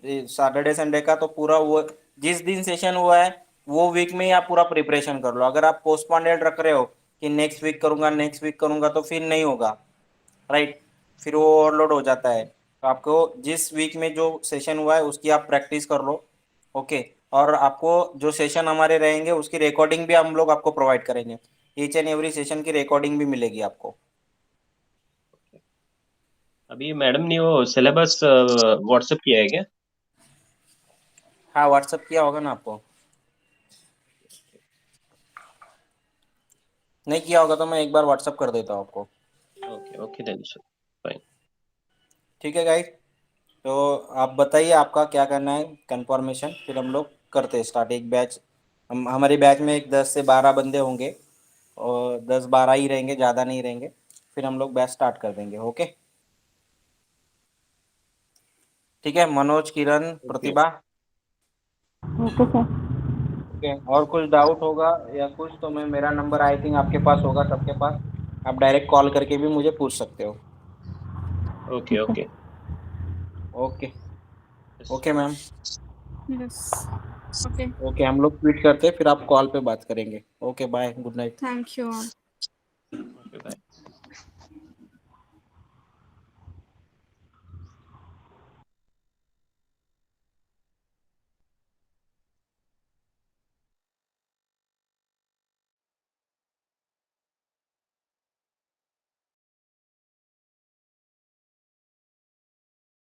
Speaker 4: सैटरडे संडे का, तो पूरा वो जिस दिन सेशन हुआ है वो वीक में ही आप पूरा प्रिपरेशन कर लो। अगर आप पोस्टपोनेड रख रहे हो कि नेक्स्ट वीक करूंगा, नेक्स्ट वीक करूंगा, तो फिर नहीं होगा, राइट। फिर वो ओवरलोड हो जाता है। तो आपको जिस वीक में जो सेशन हुआ है उसकी आप प्रैक्टिस कर लो, ओके। और आपको जो सेशन हमारे रहेंगे उसकी रिकॉर्डिंग भी हम लोग आपको प्रोवाइड करेंगे, ईच एंड एवरी सेशन की रिकॉर्डिंग भी मिलेगी आपको।
Speaker 3: अभी मैडम ने वो सिलेबस व्हाट्सएप किया है क्या?
Speaker 4: हाँ, व्हाट्सअप किया होगा ना आपको, नहीं किया होगा तो मैं एक बार व्हाट्सअप कर देता हूँ आपको,
Speaker 3: okay okay then sir, fine.
Speaker 4: ठीक है गाइस। तो आप बताइए आपका क्या करना है कंफर्मेशन, फिर हम लोग करते हैं स्टार्ट एक बैच। हम हमारे बैच में एक 10 से 12 बंदे होंगे, और 10-12 ही रहेंगे, ज़्यादा नहीं रहेंगे। फिर हम लोग बैच स्टार्ट कर देंगे, ओके। ठीक है मनोज, किरण,
Speaker 3: ओके।
Speaker 4: प्रतिभा,
Speaker 2: ओके सर।
Speaker 4: ओके। और कुछ डाउट होगा या कुछ, तो मैं, मेरा नंबर आई थिंक आपके पास होगा, सबके पास, आप डायरेक्ट कॉल करके भी मुझे पूछ सकते हो,
Speaker 3: ओके
Speaker 2: ठीक है।
Speaker 3: Okay.
Speaker 4: Okay. Okay ma'am,
Speaker 1: Yes. Okay.
Speaker 4: Okay. हम लोग ट्वीट करते हैं, फिर आप कॉल पे बात करेंगे, okay, bye, good night.
Speaker 1: Thank you all.